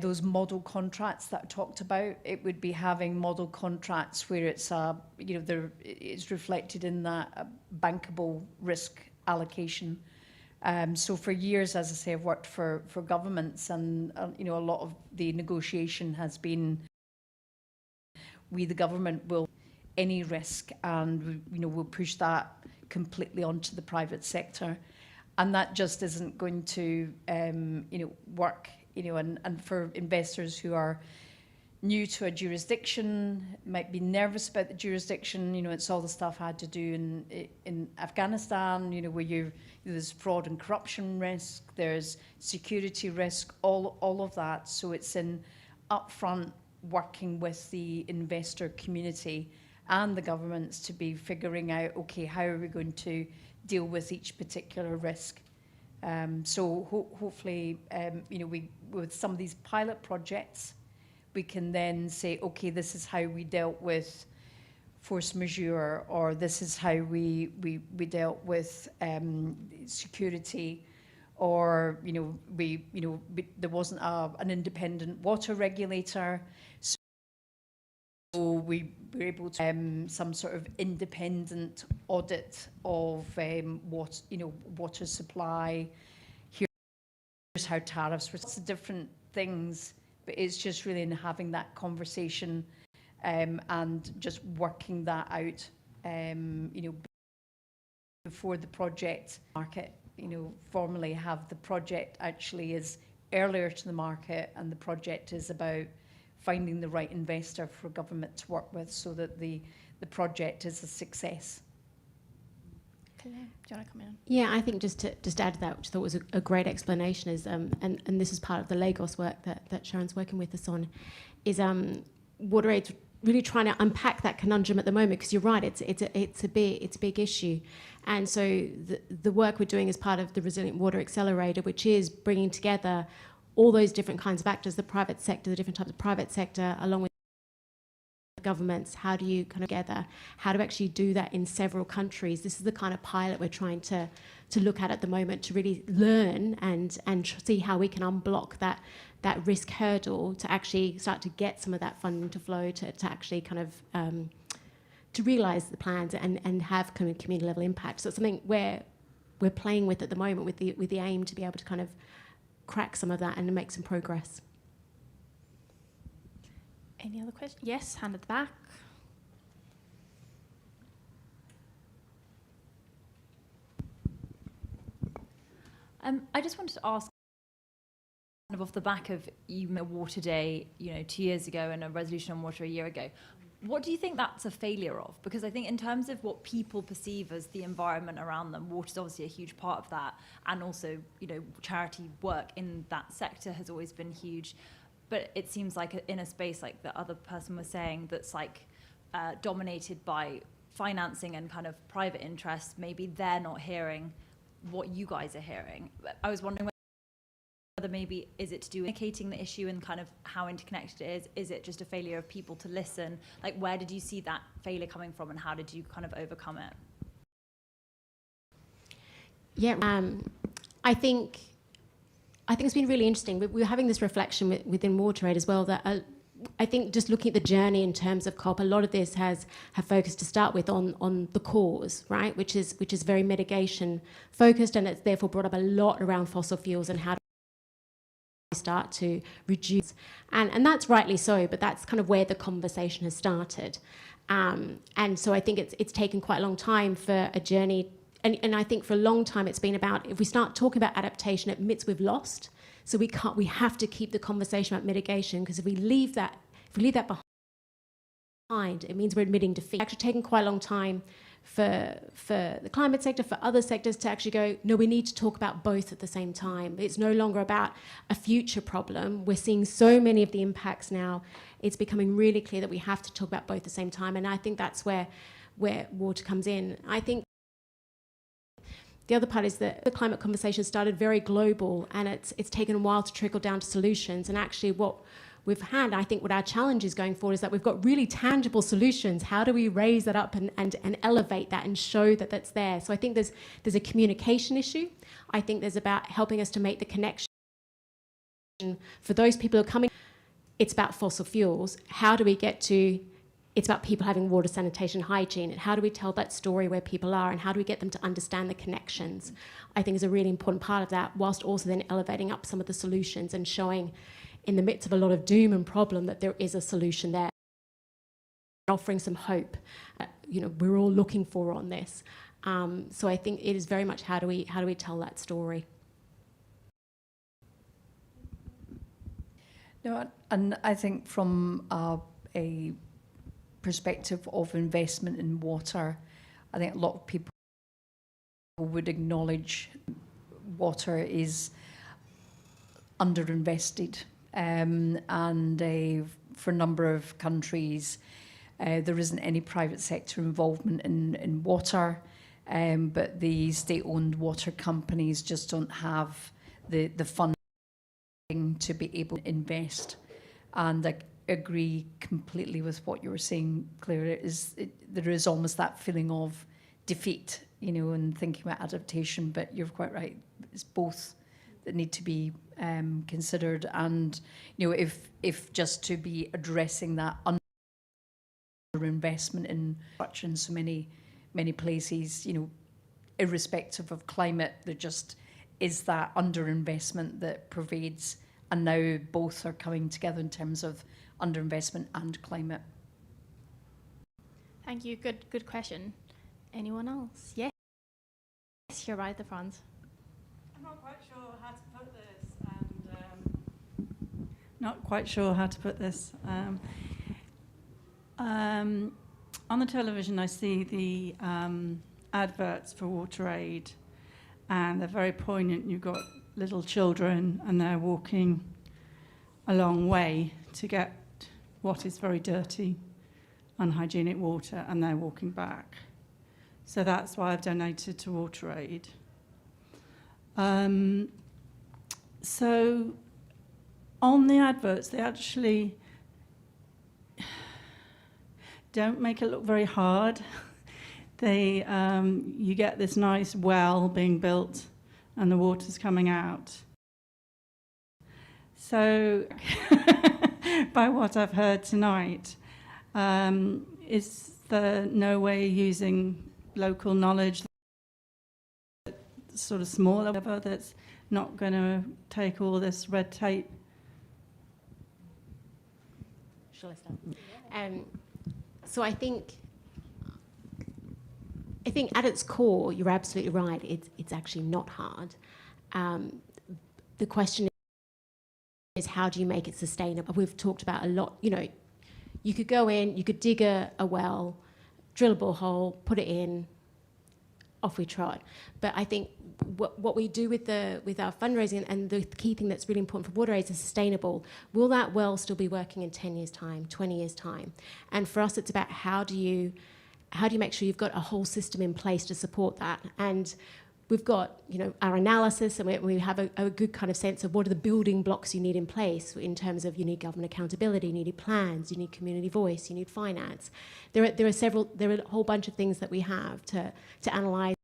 Speaker 4: those model contracts that I talked about, it would be having model contracts where it's it's reflected in that bankable risk allocation. So for years, as I say, I've worked for governments, and a lot of the negotiation has been, we the government will any risk, and we'll push that completely onto the private sector, and that just isn't going to work. And for investors who are new to a jurisdiction, might be nervous about the jurisdiction. It's all the stuff I had to do in Afghanistan. Where there's fraud and corruption risk, there's security risk, all of that. So it's in upfront working with the investor community and the governments to be figuring out, okay, how are we going to deal with each particular risk? So hopefully, we with some of these pilot projects, we can then say, okay, this is how we dealt with force majeure, or this is how we dealt with security, or there wasn't an independent water regulator, so we were able to some sort of independent audit of water supply. Here's how tariffs were. Lots of different things, but it's just really in having that conversation and just working that out. Before the project market, formally have the project actually is earlier to the market, and the project is about finding the right investor for government to work with so that the project is a success.
Speaker 1: Do you want to come in?
Speaker 2: Yeah, I think just to add to that, which I thought was a great explanation, is and this is part of the Lagos work that Sharon's working with us on, is WaterAid's really trying to unpack that conundrum at the moment, because you're right, it's a big issue. And so the work we're doing as part of the Resilient Water Accelerator, which is bringing together all those different kinds of actors, the private sector, the different types of private sector, along with governments. How do you kind of together? How to actually do that in several countries? This is the kind of pilot we're trying to look at the moment, to really learn and see how we can unblock that risk hurdle to actually start to get some of that funding to flow, to actually kind of to realise the plans and have kind of community level impact. So it's something we're playing with at the moment, with the aim to be able to kind of crack some of that and make some progress.
Speaker 1: Any other questions? Yes, hand at the back.
Speaker 8: I just wanted to ask, kind of off the back of even a Water Day, 2 years ago, and a resolution on water a year ago, what do you think that's a failure of? Because I think in terms of what people perceive as the environment around them, water is obviously a huge part of that, and also, charity work in that sector has always been huge. But it seems like in a space like the other person was saying, that's like dominated by financing and kind of private interests, maybe they're not hearing what you guys are hearing. I was wondering whether maybe, is it to do with communicating the issue and kind of how interconnected it is? Is it just a failure of people to listen? Like, where did you see that failure coming from, and how did you kind of overcome it?
Speaker 2: Yeah, I think it's been really interesting. We're having this reflection within WaterAid as well, that I think just looking at the journey in terms of COP, a lot of this have focused to start with on the cause, right, which is very mitigation focused, and it's therefore brought up a lot around fossil fuels and how to start to reduce, and that's rightly so, but that's kind of where the conversation has started, and so I think it's taken quite a long time for a journey. And I think for a long time it's been about, if we start talking about adaptation, it admits we've lost. So we have to keep the conversation about mitigation, because if we leave that behind, it means we're admitting defeat. It's actually taken quite a long time for the climate sector, for other sectors to actually go, no, we need to talk about both at the same time. It's no longer about a future problem. We're seeing so many of the impacts now. It's becoming really clear that we have to talk about both at the same time. And I think that's where water comes in. I think the other part is that the climate conversation started very global, and it's taken a while to trickle down to solutions. And actually what we've had, I think what our challenge is going forward, is that we've got really tangible solutions. How do we raise that up and elevate that and show that that's there? So I think there's a communication issue. I think there's about helping us to make the connection for those people who are coming. It's about fossil fuels. How do we get to... It's about people having water, sanitation, hygiene, and how do we tell that story where people are, and how do we get them to understand the connections? I think is a really important part of that, whilst also then elevating up some of the solutions and showing, in the midst of a lot of doom and problem, that there is a solution there, offering some hope. We're all looking for on this. So I think it is very much how do we tell that story.
Speaker 4: No, and I think from a perspective of investment in water, I think a lot of people would acknowledge water is underinvested, and for a number of countries there isn't any private sector involvement in water, but the state-owned water companies just don't have the funding to be able to invest. And I agree completely with what you were saying, Claire. There is almost that feeling of defeat, and thinking about adaptation, but you're quite right. It's both that need to be considered, and if just to be addressing that investment in infrastructure in so many places, irrespective of climate, there just is that underinvestment that pervades, and now both are coming together in terms of underinvestment and climate.
Speaker 1: Thank you. Good question. Anyone else? Yes. Yes, you're right at the front.
Speaker 9: I'm not quite sure how to put this, and not quite sure how to put this. On the television, I see the adverts for WaterAid, and they're very poignant. You've got little children, and they're walking a long way to get what is very dirty, unhygienic water, and they're walking back. So that's why I've donated to WaterAid. So on the adverts, they actually don't make it look very hard. They, you get this nice well being built and the water's coming out. So by what I've heard tonight, is there no way using local knowledge, sort of smaller level, that's not going to take all this red tape?
Speaker 2: Shall I start? So I think at its core, you're absolutely right. It's actually not hard. The question is, how do you make it sustainable? We've talked about a lot. You could go in, you could dig a well, drill a borehole, put it in, off we trot. But I think what we do with our fundraising, and the key thing that's really important for WaterAid is sustainable. Will that well still be working in 10 years' time, 20 years' time? And for us, it's about how do you make sure you've got a whole system in place to support that? And we've got our analysis, and we have a good kind of sense of what are the building blocks you need in place in terms of you need government accountability, you need plans, you need community voice, you need finance. There are a whole bunch of things that we have to analyse.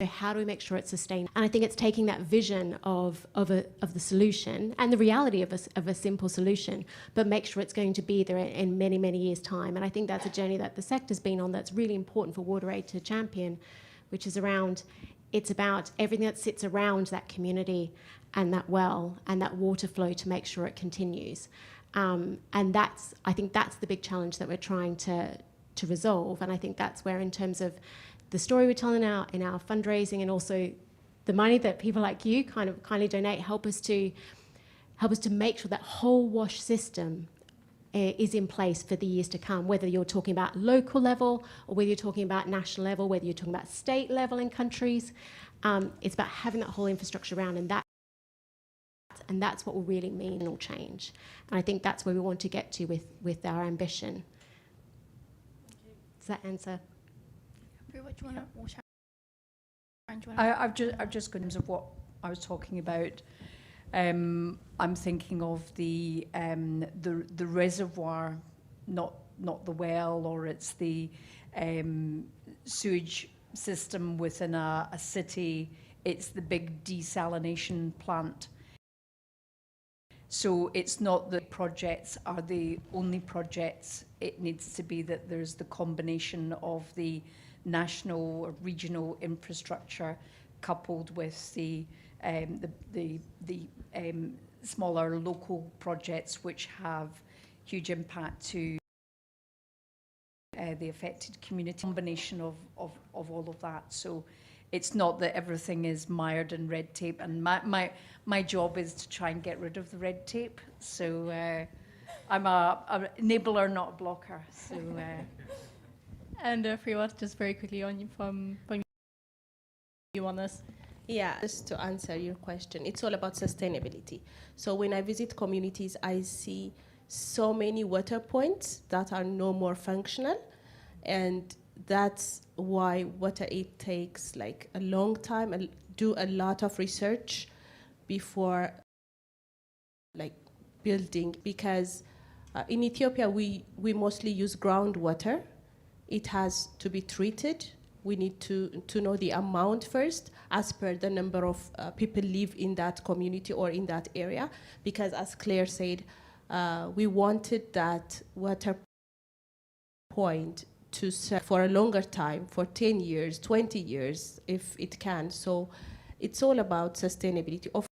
Speaker 2: How do we make sure it's sustainable? And I think it's taking that vision of the solution and the reality of a simple solution, but make sure it's going to be there in many, many years' time. And I think that's a journey that the sector's been on that's really important for WaterAid to champion, which is it's about everything that sits around that community and that well and that water flow to make sure it continues. And I think that's the big challenge that we're trying to resolve. And I think that's where, in terms of the story we tell in our fundraising, and also the money that people like you kind of kindly donate, help us to make sure that whole wash system is in place for the years to come, whether you're talking about local level or whether you're talking about national level, whether you're talking about state level in countries. It's about having that whole infrastructure around, and that's what will really mean or change. And I think that's where we want to get to with our ambition. Does that answer?
Speaker 1: What do you want to?
Speaker 4: I've just got in terms of what I was talking about. I'm thinking of the reservoir, not the well, or it's the sewage system within a city. It's the big desalination plant. So it's not that projects are the only projects. It needs to be that there's the combination of the national or regional infrastructure coupled with the smaller local projects which have huge impact to the affected community. Combination of all of that. So it's not that everything is mired in red tape, and my job is to try and get rid of the red tape. So I'm an enabler, not a blocker. So.
Speaker 1: And Pre-COP, just very quickly from you on this.
Speaker 3: Yeah, just to answer your question, it's all about sustainability. So when I visit communities, I see so many water points that are no more functional, and that's why WaterAid takes like a long time and do a lot of research before like building, because in Ethiopia we mostly use groundwater. It has to be treated. We need to know the amount first, as per the number of people live in that community or in that area, because as Claire said, we wanted that water point to serve for a longer time, for 10 years, 20 years, if it can. So it's all about sustainability. Of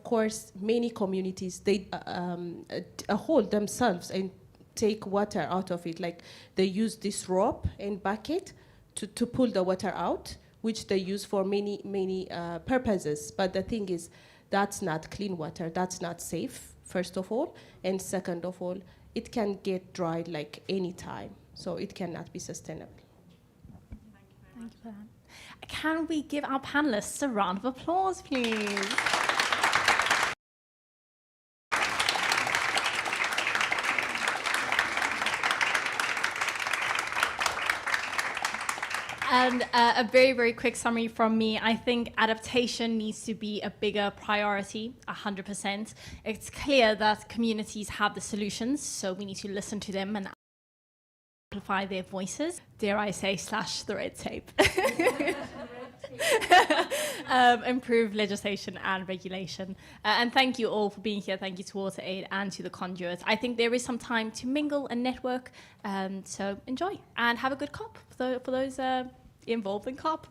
Speaker 3: course, many communities, they hold themselves and take water out of it. Like they use this rope and bucket to pull the water out, which they use for many purposes. But the thing is, that's not clean water. That's not safe, first of all. And second of all, it can get dried like any time. So it cannot be sustainable.
Speaker 1: Thank you for that. Can we give our panelists a round of applause, please? And a very, very quick summary from me. I think adaptation needs to be a bigger priority, 100%. It's clear that communities have the solutions, so we need to listen to them and amplify their voices. Dare I say, slash the red tape. Improve legislation and regulation. And thank you all for being here. Thank you to WaterAid and to the conduits. I think there is some time to mingle and network, so enjoy and have a good COP for those involved in COP.